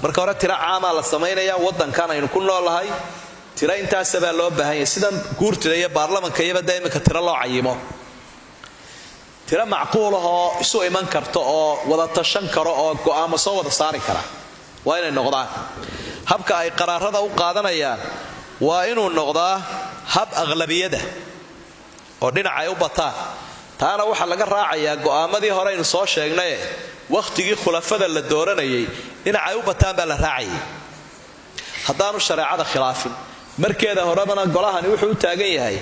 marka hore tiro caamaa la samaynaya waddankan aynu ku noolahay tiro intaasabaa loo baahan yahay sidan guurtida iyo baarlamanka iyaba da iminka tiro loo cayimo tiro macquulahoo isu iman karta oo wada tashan karo oo go'aamo soo wada saari kara waa inay noqdaan habka ay qaraarada u qaadanayaan waa inuu noqdaa hab aqlabiyada oo dhinacay u bataan taana waxaa laga raacayaa go'aamadii hore aynu soo sheegnaye wakhtigii khulafada la dooranayay dhinacay u bataan baa la raacayay haddaanu shareecada khilaafin markeeda horebana golahani wuxuu u taagan yahay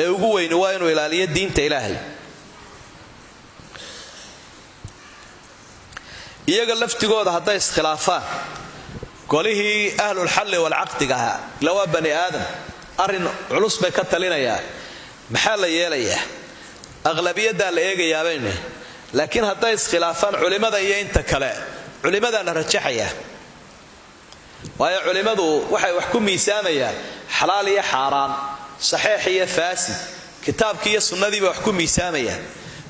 ee ugu weyni waa inuu ilaaliyo diinta ilaahay iyaga laftigooda hadday iskhilaafaan golihii ahlulxalli walcaqdiga ahaa ila waa bani aadam arrin culus bay ka talinayaa maxaa la yeelayaa aqlabiyaddaa la eegayaabayne laakiin hadday iskhilaafaan culimmada iyo inta kale culimmadaa la rajaxayaa waayo culimmadu waxay wax ku miisaamayaan xalaal iyo xaaraan saxiix iyo faasid kitaabkii iyo sunnadiiba wax ku miisaamayaan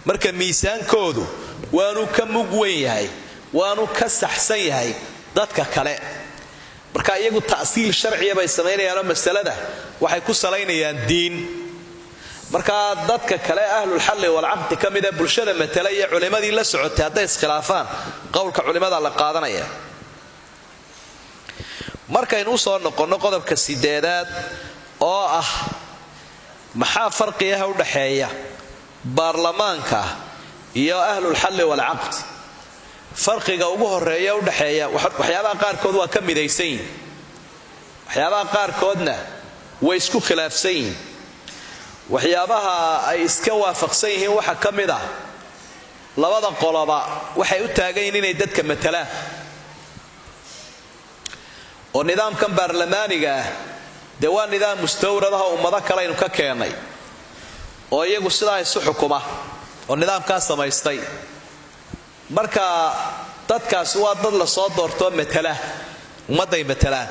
marka miisaankoodu waanu ka mug weyn yahay waanu ka saxsan yahay dadka kale marka iyagu ta'siil sharciya bay samaynayaanoo masalada waxay ku salaynayaan diin marka dadka kale ahlulxalli walcaqdi ka mida bulshada matala iyo culimmadii la socotay hadday iskhilaafaan qowlka culimmada la qaadanaya markaynu usoo noqonno qodobka 8aad oo ah maxaa farqiyaha u dhaxeeya baarlamaanka iyo ahlulxalli walcaqdi farqiga ugu horeeya u dhaxeeya waxyaabaha qaarkood waa ka midaysan yihiin waxyaabaha qaarkoodna way isku khilaafsan yihiin waxyaabaha ay iska waafaqsan yihiin waxa ka mid ah labada qoloba waxay u taagan yihiin inay dadka matalaan oo nidaamkan baarlamaaniga ah dee waa nidaam mustawradaha ummado kale aynu ka keennay oo iyagu sidaa isu xukuma oo nidaamkaa samaystay marka dadkaas waa dad la soo doorto matala ummaday matalaan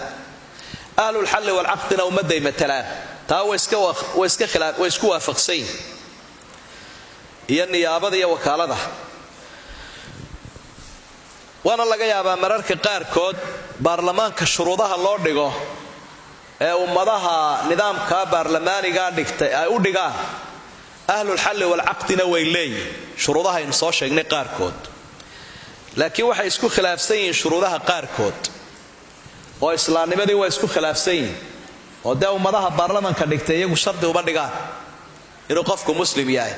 ahlul hal wal aqdina ummaday matalaan taa way iska khilaaf way isku waafaqsan iyo niyaabada iyo wakaalada waana laga yaabaa mararka qaar kood baarlamaanka shuruudaha loo dhigo ee ummadaha nidaamka baarlamaaniga dhigtay ay u dhigaan ahlul hal wal aqdina way leeyihiin shuruudaha in soo sheegnay qaar kood laakiin waxay isku khilaafsan yihiin shuruudaha qaar kood oo islaamnimadii way isku khilaafsan yihiin oo daa ummadaha baarlamaanka dhigtay iyagu shardi uma dhigaan inuu qofku muslim yahay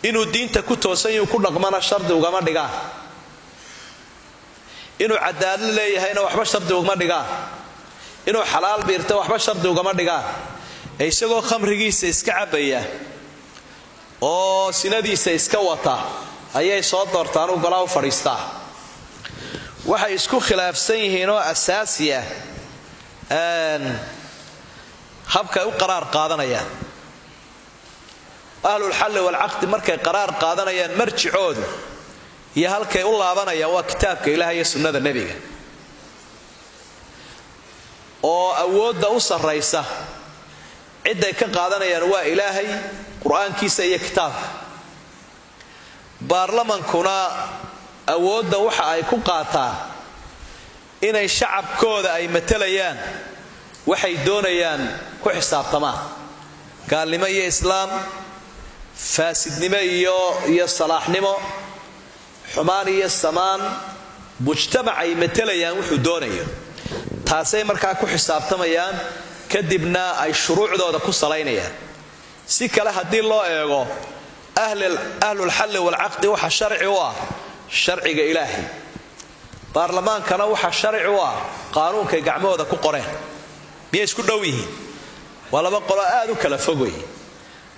inuu diinta ku toosan yahay ku dhaqmana shardi ugama dhigaan inuu cadaalad leeyahayna waxba shardi ugama dhigaan inuu xalaal biirto waxba shardi ugama dhigaan isagoo khamrigiisa iska cabaya oo sinadiisa iska wata ayay soo doortaan u galaa u fariistaa waxay isku khilaafsan yihiin oo asaasi ah habka u qaraar qaadanayaan ahlul hal wal aqd markay qaraar qaadanayaan marjicoodu iyo halkay u laabanayaan waa kitaabka Ilaahay iyo sunnada nabiga oo awoodda u sarreysa ciday ka qaadanayaan waa Ilaahay quraankiisa iyo kitaabka baarlamaankuna awoodda waxa ay ku qaataan inay shacabkooda ay matalayaan waxay doonayaan ku xisaabtamaan gaalnimo iyo islaam faasidnimo iyo salaaxnimo xumaan iyo samaan mujtamac ay matalayaan wuxuu doonayo taasay markaa ku xisaabtamayaan kadibna ay shuruucdooda ku salaynayaan si kale hadii loo eego ahlul hal wal aqd waxa sharci u ah sharciga Ilaahay baarlamaankana waxa sharci u ah qaanuunka gacmooda ku qoreen miyay isku dhow yihiin wala ba qolo aad u kala fogay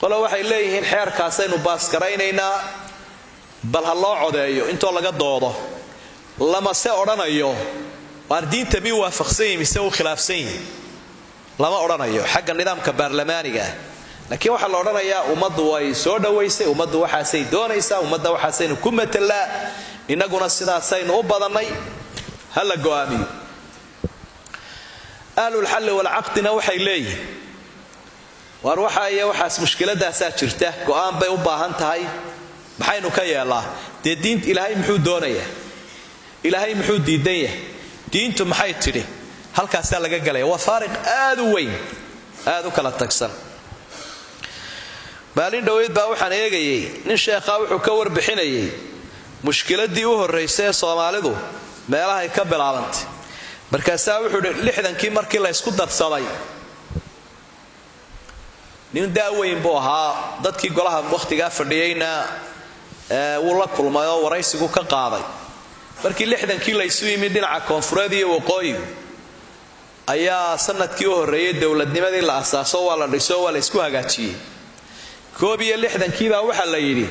qolo waxay leeyihiin xeerkaas aynu baas garaynaynaa bal ha loo codeeyo intoo laga doodo lama se oranayo war diinta mi waafaqsan mise uu khilaafsan lama oranayo xagga nidaamka baarlamaaniga laakiin waxa la oranayaa ummaddu way soo dhaweysay ummaddu waxa ay doonaysaa ummadda waxa ay ku metelaa inaguna sidaas aynu u badanay hala go'aamiyo ahlul hal wal aqdina waxay leeyihiin war waxaas mushkiladaas jirta go'aan bay u baahan tahay maxaynu ka yeelaa diinta Ilaahay muxuu doonayaa Ilaahay muxuu diidan yahay diintu maxay tiri halkaas laga galay waa faariq aad u weyn aad u kala tagsan baalin dhaweyd baa waxaan eegayay nin sheekha wuxuu ka warbixinayay mushkiladii u horeysay Soomaalidu meelaha ay ka bilaabantay markaas wuxuu 60kii markii la isku darsaday nin daaweyn buu ahaa dadkii golaha waqtiga fadhiyayna wuu la kulmay oo waraysigu ka qaaday markii 60kii la isu yimid dhinaca koonfureed iyo waqooyi ayaa sanadkii u horeeyay dawladnimadii la asaaso waa la dhiso waa la isku hagaajiyay 61kii baa waxa la yiri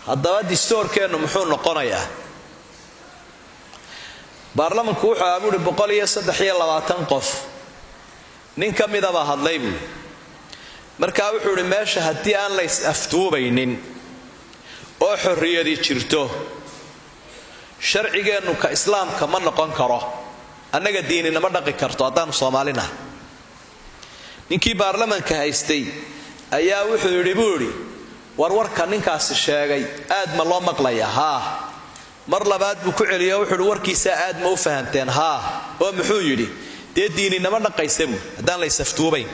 haddaba distoorkeenu muxuu noqonayaa baarlamaanku wuxuu abuuray 123 qof nin kamida baa hadlay markaa wuxuu yiri meesha hadii aan la is aftuubaynin oo xorriyadi jirto sharcigeenu ka islaamka ma noqon karo annaga diinina ma dhaqi karto hadaan Soomaalina ninkii baarlamaanka haystay ayaa wuxuu yiri warwarka ninkaas sheegay aad ma loo maqlayaa ha mar labaad buu ku celiyo wuxuu warkiisa aad ma u fahanteen ha oo muxuu yiri diinina ma dhaqaysay hadaan la is aftuubayn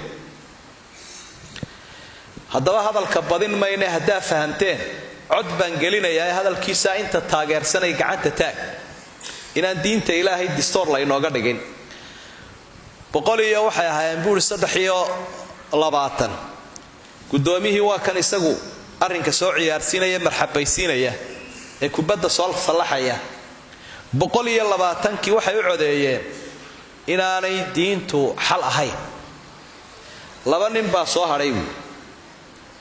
haddaba hadalka badin mayne hadaa fahanteen cod baan gelinayaa hadalkiisa inta taageersanay gacanta taag inaan diinta Ilaahay distoor la inooga dhigin boqoliyo waxay ahaayeen buur 320 gudoomiyihii waa kan isagu arrinka soo ciyaarsiinaya marxabaysiinaya ee kubadda soo salaxaya 120kii waxay u codeeyeen inaanay diintu xal ahayn laba nin baa soo haray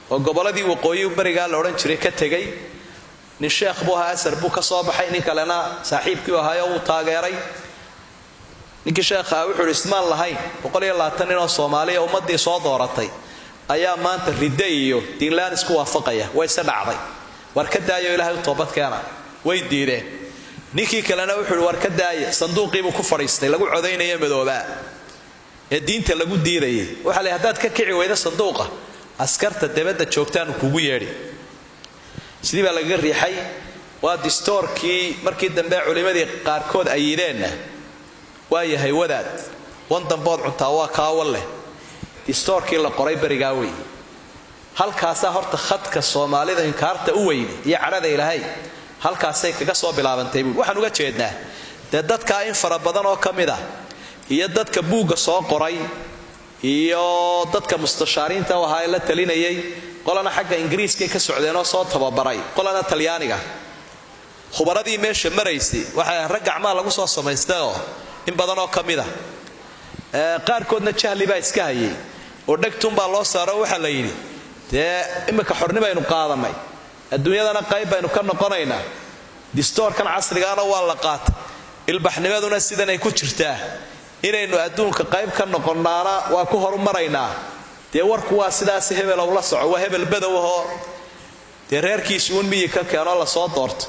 oo goboladii waqooyi bariga la oran jiray ka tagay nin sheekh buu ahaa asar buu ka soo baxay nin kalena saaxiibkii ahaa oo taageeray ninkii sheekha wuxuu ismaan lahayn 120 nin oo Soomaaliya ummadii soo dooratay ayaa maanta ridda iyo diinlaan isku waafaqaya way sadacday war ka daayo Ilaahay toobad keena way diideen ninkii kalena wuxuu war ka daaya sanduuqiibu ku fadhiistay lagu codeynaya madooba ee diinta lagu diidayay waxa la hadaad ka kici weyda sanduuqa askarta dibadda joogtaan kugu yeedhi sidii baa laga riixay waa distoorkii markii dambe culimadii qaarkood ay yideen waa yahay wadaad dambood cuntaa waa kaawalle distoorkii la qoray barigaa weey halkaas horta khadka Soomaalida inkaarta u weyn iyo carada Ilaahay halkaasay kaga soo bilaabantay waxaan uga jeednaa dadka in fara badan oo kamida iyo dadka buuga soo qoray iyo dadka mustashaariinta waxa la talinayay qolana xagga Ingiriiska ka socdeen oo soo tababaray qolana Talyaaniga khubaradii meesha maraysay waxa rag gacmaha lagu soo sameystay in badan oo kamida qaarkoodna jahli baa iska hayay oo dhagtun baa loo saaro waxa la yiri imika xornimo aynu qaadanay adduunyadana qayb baynu ka noqonaynaa distoorkan casrigaana waa la qaatay ilbaxnimaduna sidan ay ku jirtaa inaynu adduunka qayb ka noqonaana waa ku horumaraynaa warku waa sidaas hebel oo la soco waa hebel badow oo reerkiisu uun miyi ka keeno la soo doorto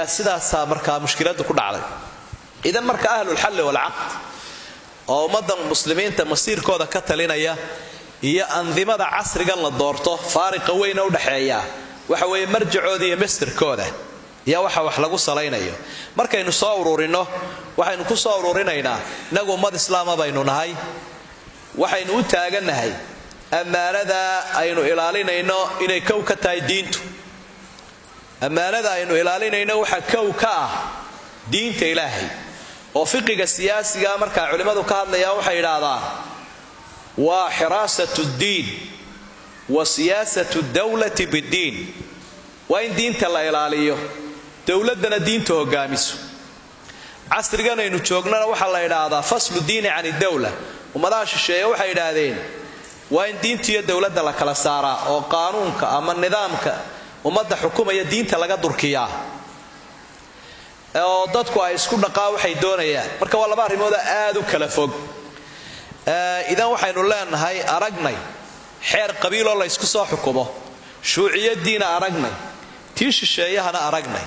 sidaas markaa mushkiladu ku dhacday idan marka ahlul hal wal aqd oo ummadan muslimiinta masiirkooda ka talinaya iyo andimada casriga la doorto faariqa weyn oo dhaxeeya waxa weeye marjicooda iyo masterkooda iyo waxa wax lagu salaynayo markaynu soo ururino waxaynu ku soo ururinaynaa inagu ummad islaam baynu nahay waxaynu u taaganahay amaanada aynu ilaalinayno inay kow ka tahay diintu amaanada aynu ilaalinayno waxa kow ka ah diinta Ilaahay oo fiqiga siyaasiga marka culimadu ka hadlayaan waxay yiraahdaan waa xiraasatu diin wa siyaasatu dawlati bid-diin waa in diinta la ilaaliyo dawladana diinta hogaamiso casrigan aynu joognana waxa la yiraahdaa faslu diini aan dawla umadaha shisheeye waxay yiraahdeen waa in diinta iyo dawladda la kala saaraa oo qaanuunka ama nidaamka ummadda xukuumaya diinta laga durkiyaa oo dadku ay isku dhaqaa waxay doonayaan marka waa laba arrimood aad u kala fog idan waxaynu leenahay aragnay xeer qabiil oo la isku soo xukumo shuuciyadiina aragnay tii shisheeyahana aragnay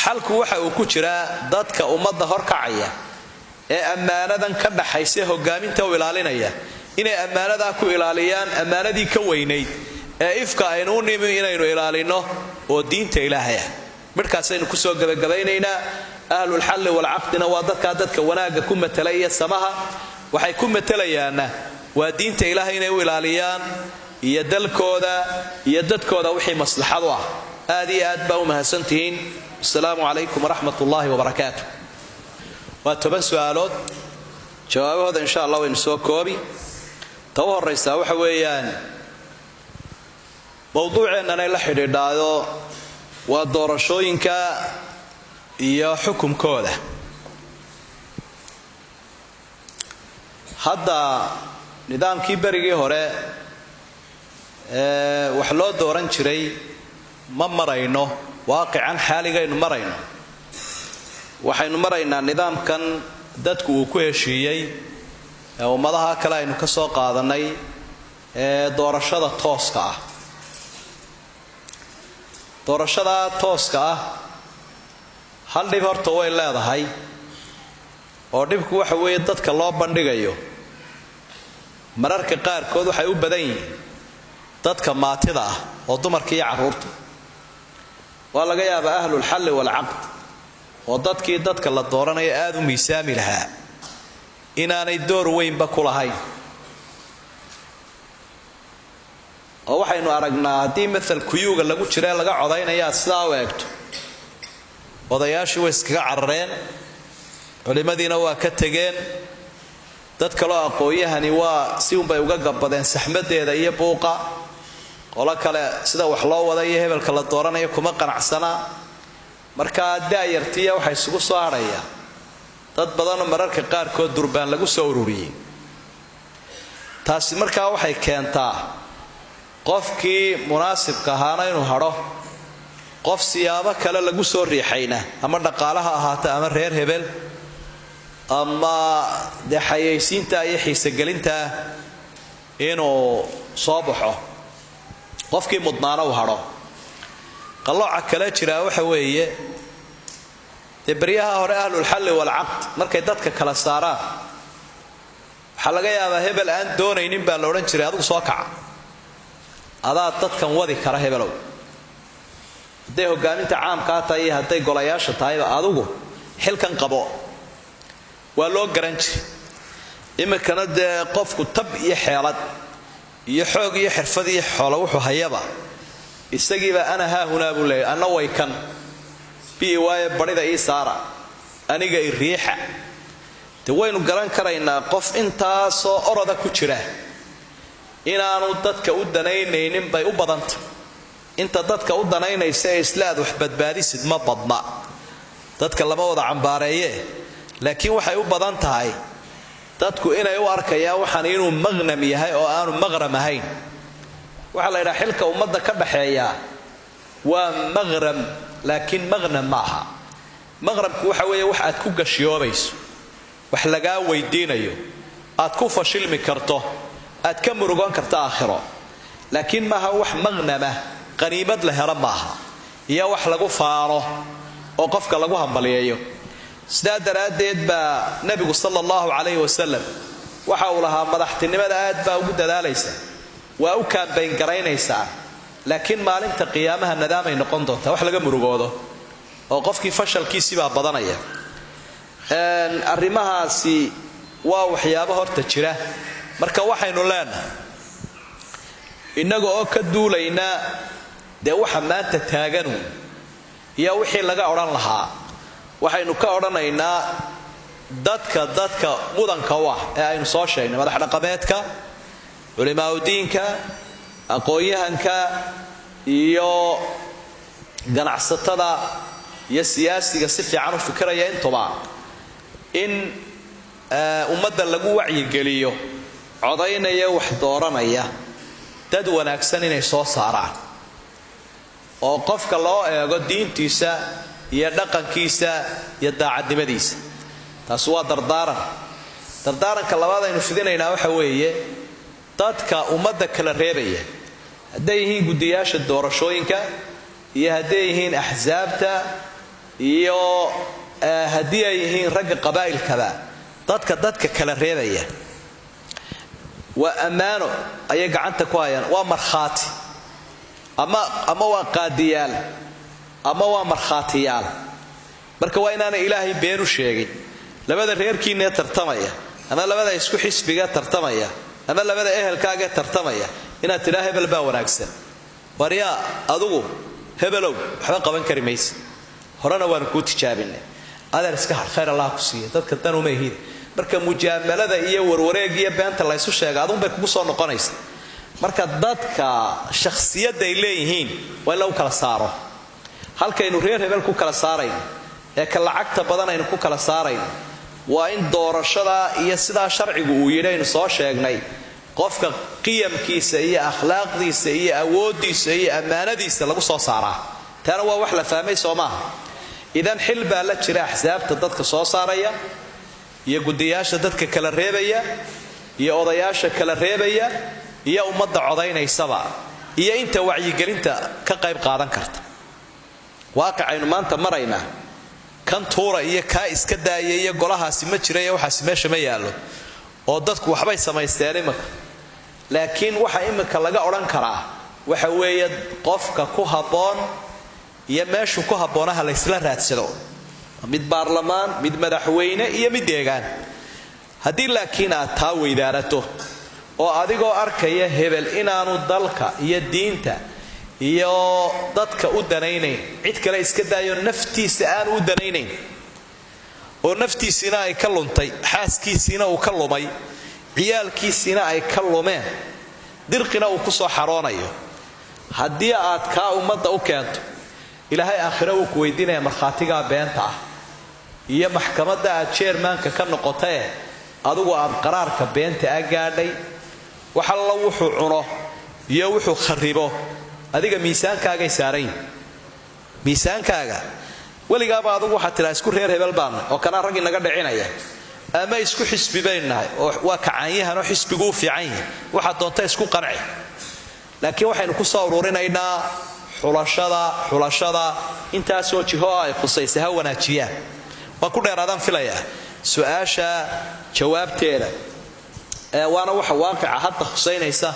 xalku waxa uu ku jiraa dadka ummadda horkacaya ee amaanadan ka dhaxaysa hogaaminta u ilaalinaya inay amaanada ku ilaaliyaan amaanadii ka weynayd ee ifka aynu nimi inaynu ilaalino oo diinta Ilaahay markaas aynu ku soo gabagabaynaynaa ahlul hal wal aqdina waa dadka wanaaga ku matalaya samaha waxay ku matalayaan waa diinta Ilaahay inay u ilaaliyaan iyo dalkooda iyo dadkooda wixii maslaxad u ah aad iyo aad baa u mahadsantihiin assalaamu alaykum warahmatullaahi wabarakaatuh waa toban su'aalood jawaabahooda insha Allah waynu soo koobi taw horeysa waxa weeyaan mawduuceena la xidhiidhaado waa doorashooyinka iyo xukunkooda hadda nidaamkii barigii hore wax loo dooran jiray ma marayno waaqican xaaligaynu marayno waxaynu maraynaa nidaamkan dadku uu ku heshiiyay ummadaha kale aynu ka soo qaadanay doorashada tooska ah doorashada tooska ah hal dhib horta way leedahay oo dhibku waxa weeye dadka loo bandhigayo mararka qaarkood waxay u badan yihiin dadka maatida ah oo dumarka iyo carruurta waa laga yaabaa ahlul hal wal aqd oo dadka la dooranayo aad u miisaami lahaa inaanay door weynba ku lahayn oo waxaynu aragnaa hadii midal kuyuuga lagu jiray laga codaynaya sidaa u eegto odayaashii way iskaga carareen culimadiina waa ka tageen dad kale aqooyahani waa si un bay uga gabadeen saxmadeeda iyo buuqa qola kale sida wax loo waday hebelka la dooranayo kuma qanacsana marka daayartiya waxay isugu soo haraya dad badan oo mararka qaarkood durbaan lagu soo ururiyay taasi marka waxay keentaa qofkii munaasibka ahaana inuu haro qof siyaabo kale lagu soo riixayna ama dhaqaalaha ahaata ama reer hebel ama xayeysiinta iyo xiisagelinta inuu soo baxo qofkii mudnaana u haro qallooca kale jira waxa weeye بريها هور أهل الحل والعقد مركي دتك كلا سارا حلقة يا هبل أن دون ينبع لورن شري هذا صاقع هذا دتك وذي كره هبلو ده هو قام أنت عام كاتاي هتاي قلاياش تاي هذا حل كان قباء ولو جرنش إما كانت قف كتب يحيلت يحوق يحرفذ يحلو وحيبا استجيب أنا ها هنا بقول أنا ويكن بيواي بريدة إيه سارة أنا جاي الريحة توين وقران كرينا قف أنت صو أراد كشرة إن أنا ودتك ودنين نين بي وبضنت أنت ودتك ودنين يسايس لا وحبت باريس ما بضنا ودتك لما وضع عن بارية لكن وحي وبضنت هاي ودتك إنا يوارك يا وحنينو مغنمي هاي أو أنا مغرم هاي وعلى رحلك ومضى كبحيا ومغرم لكن مغنم معها مغرب وحوي وحد كوجش يوبيس وحلقا ويدينيو أتكوفا شيل مكرته أتكمل رجان كرتا آخره لكن ما هو مغنمة قريبة له رماها يا وحلقوا فاره وقفك لقوها مبليايو سداد رادد با نبي صلى الله عليه وسلم وحولها مدحت النمذات با وجد ذلك وأوكان بين قرين يسعى لكن maalinta qiyaamaha nadaamay noqon doonta wax laga murugoodo oo qofkii fashalkiisi baa badanaya arimahaasi waa waxyaabo horta jira marka waxaynu leenahay inaga oo ka duulayna de waxa maanta taagan iyo wixii laga oran lahaa waxaynu ka oranaynaa dadka mudanka waa ee aynu soo sheegnay madax dhaqameedka culimaa diinka aqooyahanka iyo ganacsatada iyo siyaasiga si fiican u fikiraya intuba in ummadda lagu wacyi geliyo codaynaya wax dooranaya dad wanaagsan inay soo saaraan oo qofka loo eego diintiisa iyo dhaqankiisa iyo daacadnimadiisa taas waa dardaaranka labaad aynu fidinaynaa waxa weeye dadka ummadda kala reebaya hadday yihiin gudiyaasha doorashooyinka iyo hadday yihiin axsaabta iyo haddii ay yihiin ragga qabaa'ilkaba dadka kala reebaya waa ammaano ayay gacanta ku hayaan waa markhaati ama waa qaadiyaal ama waa markhaatiyaal marka waa inaanay ilaahay been u sheegin labada reerkiina tartamaya ama labada isku xisbiga tartamaya ama labada ehelkaaga tartamaya inaad tiraa hebel baa wanaagsan wariya adugu hebelow waxba qaban kari maysa horena waan ku tijaabinay adeer iska khayr Allah ku siiyo dadka tan uma yihiin marka mujaamalada iyo warwareeg iyo beenta la isu sheega adun bay kugu soo noqonaysa marka dadka shakhsiyada ay leeyihiin waa la kala saaro halkaynu reer hebel ku kala saarayno ee ka lacagta badan aynu ku kala saarayno waa in doorashada iyo sida sharcigu uu yireen soo sheegnay qofka qiyamkiisa iyo akhlaaqdiisa iyo awoodiisa iyo amaanadiisa lagu soo saaraa taana waa wax la fahmay Soomaaliya idan xilba la jira ahsaabta dadka soo saaraya iyo gudiyaasha dadka kala reebaya iyo odayaasha kala reebaya iyo ummadda codaynaysa iyo inta wacyi gelinta ka qayb qaadan karta waaqicaynu maanta marayna kan tuura iyo ka iska daayay iyo golahaasi ma jiray waxaas meesha ma yaalo oo dadku waxbay samaysteen imaka laakiin waxa imaka laga oran karaa waxa weeye qofka ku haboon iyo meeshu ku haboonaha la isla raadsado mid baarlamaan mid madaxweyne iyo mid deegaan hadii laakiin aad taa weydaarato oo adigoo arkaya hebel inaanu dalka iyo diinta iyo dadka u danaynayn cid kale iska daayo naftiisa aan u danaynayn oo naftiisina ay ka luntay xaaskiisina uu ka lumay ciyaalkiisina ay ka lumeen dirqina uu ku soo xaroonayo hadii aad ka ummadda u keento ilaahay aakhira uu ku weydiinaya markhaatiga beenta ah iyo maxkamadda aad chairmanka ka noqotay adigu aad qaraarka beenta gaadhay waxa la wuxuu cuno iyo wuxuu kharibo adiga miisaankaaga ay saarayn miisaankaaga waligaaba adigu waxa tiraa isku reer hebel baan oo kana rag inaga dhicinaya ama isku xisbi baynahay oo waa kacaanyahan oo xisbigu fiican yahay waxa doonta isku qanci laakiin waxaynu ku soo ururinaynaa xulashada intaasoo jiho ay khusaysa ha wanaajiyaan. waa ku dheeraadaan filayaa su-aasha jawaabteeda waana waxa waaqica hadda khusaynaysa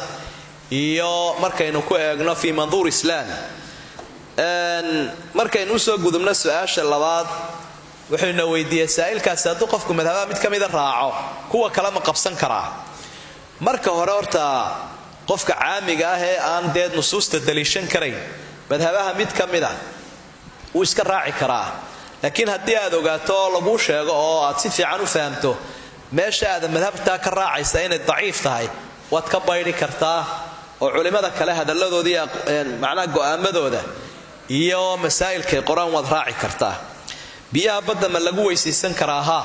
iyo markaynu ku eegno fii manduur islaami. markaynu usoo gudubno su-aasha labaad wuxuuna weydiiyey saa'ilkaasi hadduu qofku madhabaha mid ka mida raaco kuwa kale ma qabsan karaa? marka hore horta qofka caamiga ah ee aan dee nusuusta daliishan karayn madhabaha mid ka mida wuu iska raaci karaa. laakiin haddii aad ogaato oo laguu sheego oo aad si fiican u fahamto meesha aada madhabtaa ka raacaysa inay daciif tahay waad ka baydhi kartaa oo culimmada kale hadalladoodii macnaha go'aamadooda iyo masaa'ilkay qoraan waad raaci kartaa. biyaha badda ma lagu weysaysan karaa? haa.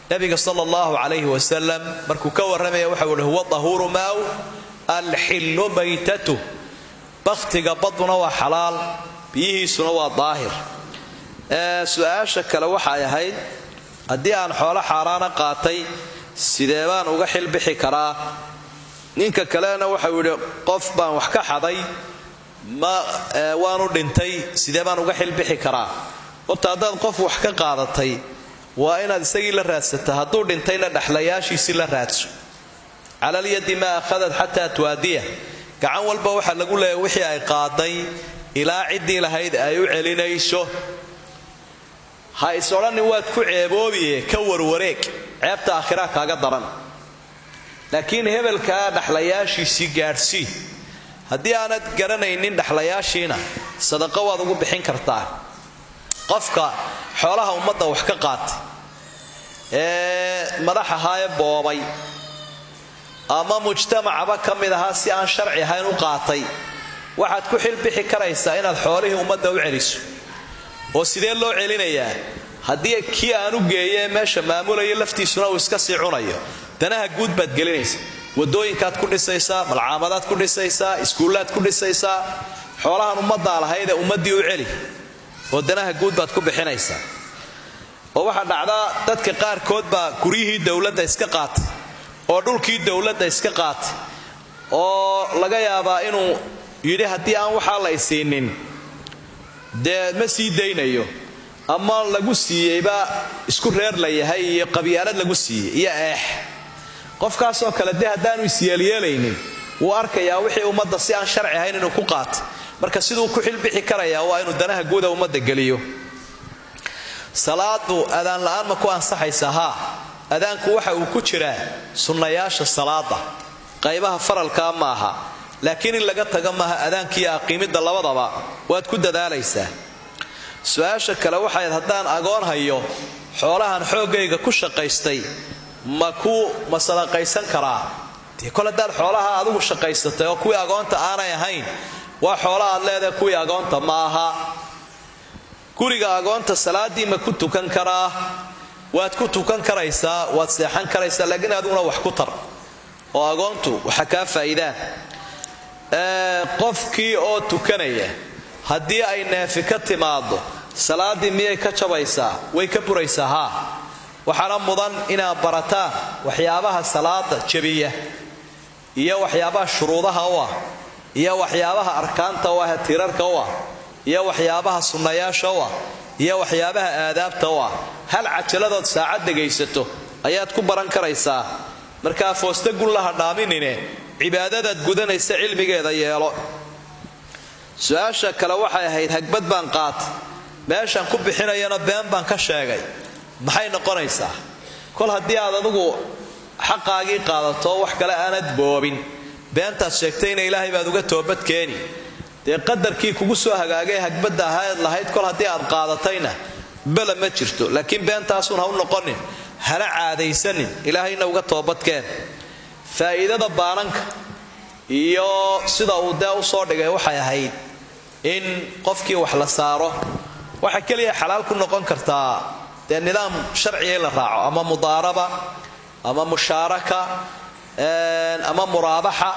nabiga sala allahu calayhi wasalam markuu ka warramaya waxa uhi huwa tahuuru maaw alxillu maytatu. bakhtiga badduna waa xalaal biyihiisuna waa daahir. su-aasha kale waxay ahayd haddii aan xoolo xaaraana qaatay sidee baan uga xilbixi karaa? ninka kalena waxau yidhi qof baan wax ka xaday waanu dhintay sidee baan uga xilbixi karaa? horta haddaad qof wax ka qaadatay waa inaad isagii la raadsata, hadduu dhintayna dhexlayaashiisii la raadso. calalyadi maa akhadad xataa tuwaadiya. gacan walba waxaa lagu leeyahay wixii ay qaaday ilaa ciddii lahayd ay u celinayso. ha is odhanin waad ku ceeboobiye ka warwareeg, ceebta aakhira kaaga daran. laakiin hebelkaa dhexlayaashiisii gaadhsii. haddii aanad garanaynin dhexlayaashiina sadaqo waad ugu bixin kartaa. qofka xoolaha ummadda wax ka qaatay ee madax ahaaye boobay ama mujtamacaba ka mid ahaa si aan sharci ahayn u qaatay waxaad ku xilbixi karaysaa inaad xoolihii ummadda u celiso. oo sidee loo celinayaa? haddii kii aan u geeyee meesha maamulaya laftiisuna uu iska sii cunayo danaha guud baad gelinaysa. wadooyinkaad ku dhisaysaa, malcaamadaad ku dhisaysaa, iskuullaad ku dhisaysaa. xoolahan ummaddaa lahaydee ummaddii u celi oo danaha guud baad ku bixinaysaa. oo waxaa dhacdaa dadka qaarkood baa guryihii dowladda iska qaatay oo dhulkii dowladda iska qaatay oo laga yaabaa inuu yidhi haddii aan waxaa la isiinin dee ma sii daynayo, ama lagu siiyeyba isku reer la yahay iyo qabyaalad lagu siiyey iyo eex. qofkaasoo kale dee haddaanu isyeelyeelaynin wuu arkayaa wixii ummadda si aan sharci ahayn inuu ku qaatay. marka siduu ku xilbixi karayaa waa inuu danaha guuda ummadda geliyo. salaadu adaan la'aan ma ku ansaxaysa? haa. adaanku waxa uu ku jiraa sunnayaasha salaada, qaybaha faralkaa maaha. laakiin in laga taga maaha adaankiiyo aqiimidda labadaba waad ku dadaalaysaa. su-aasha kale waxayd haddaan agoon hayo xoolahan xooggayga ku shaqaystay ma sadaqaysan karaa? dee kol haddaad xoolaha adigu shaqaysatay oo kuwii agoonta aanay ahayn waa xoola aad leedahay, kuwii agoonta ma aha. guriga agoonta salaaddii ma ku tukan karaa? waad ku tukan karaysaa, waad seexan karaysaa, laakiin adiguna wax ku tar oo agoontu waxa kaa faa'iidaan. qofkii oo tukanaya haddii ay neefi ka timaado salaaddii miyay ka jabaysaa? way ka buraysaa. haa. waxaana mudan inaad barataan waxyaabaha salaada jabiya iyo waxyaabaha shuruudaha u ah iyo waxyaabaha arkaanta u ah, tirarka u ah, iyo waxyaabaha sunnayaasha u ah, iyo waxyaabaha aadaabta u ah. hal cajaladood saacad dhegaysato ayaad ku baran karaysaa. markaa foosta gullaha dhaaminine cibaadadaad gudanaysa cilmigeeda yeelo. su-aasha kale waxay ahayd hagbad baan qaatay, meeshaan ku bixinayana been baan ka sheegay, maxay noqonaysaa? kol haddii aad adigu xaqaagii qaadato wax kale aanad boobin, beentaad sheegtayna ilaahay baad uga toobadkeeni. dee qadarkii kugu soo hagaagay hagbadda ahayd lahayd kol haddii aad qaadatayna bala ma jirto. laakiin beentaasun ha u noqonin, hana caadaysanin, ilaahayna uga toobadkeen. faa'iidada baananka iyo sida uu dee u soo dhigay waxay ahayd in qofkii wax la saaro waxa keliya xalaal ku noqon kartaa dee nidaam sharciya in la raaco, ama mudaaraba ama mushaaraka ama muraabaxa.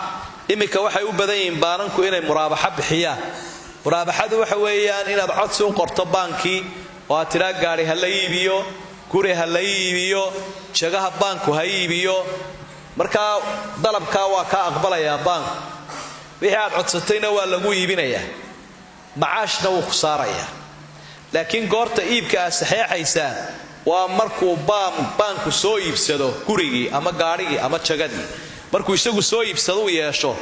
iminka waxay u badan yihiin baananku inay muraabaxa bixiyaan. muraabaxadu waxa weeyaan inaad codsi u qorto baankii oo aad tiraa gaari ha la iibiyo, guri ha la iibiyo, jagaha baanku ha iibiyo. markaa dalabkaa waa kaa aqbalayaa baanku, wixii aad codsatayna waa lagu iibinayaa. macaashna wuu ku saarayaa laakiin goorta iibka aad saxeexaysaan waa markuu baanku soo iibsado gurigii ama gaadhigii ama jagadii markuu isagu soo iibsado u yeesho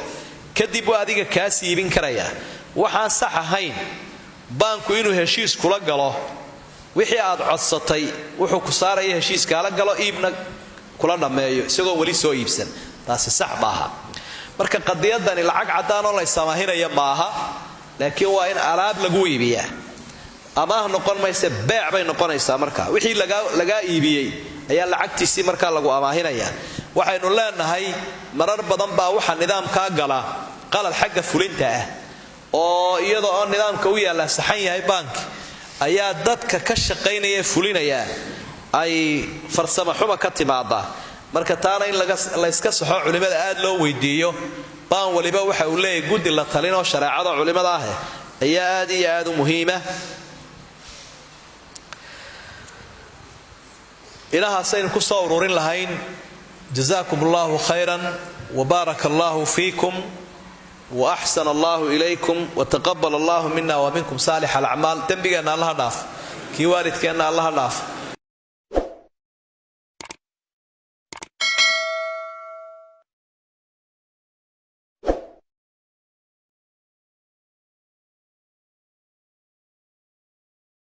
kadib waa adiga kaas iibin karayaa waxaan sax ahayn baanku inuu heshiis kula galo wixii aad codsatay wuxuu ku saaraya heshiiskaala galo iibna kula dhammeeyo isagoo weli soo iibsan taasi sax maaha marka qadiyadani lacag cadaan oo la isamaahinayo maaha laakiin waa in alaab lagu iibiyaa amaah noqon maysa beec bay noqonaysaa marka wixii laga iibiyey ayaa lacagtiisii marka lagu amaahinaya waxaynu leenahay marar badan baa waxa nidaamka gala qalad xagga fulinta ah oo iyadoo oo nidaamka u yaala saxan yahay banki ayaa dadka ka shaqeynaya fulinaya ay farsamo xuma ka timaada marka taana in la iska saxo culimada aad loo weydiiyo baan waliba waxa uu leeyahay gudi la talin oo shariicada culimada ah ayaa aad iyo aad u muhiima إلها سين كسور لهين جزاكم الله خيرا وبارك الله فيكم وأحسن الله إليكم وتقبل الله منا ومنكم صالح الأعمال تنبغي أن الله ناف كي والد كأن الله ناف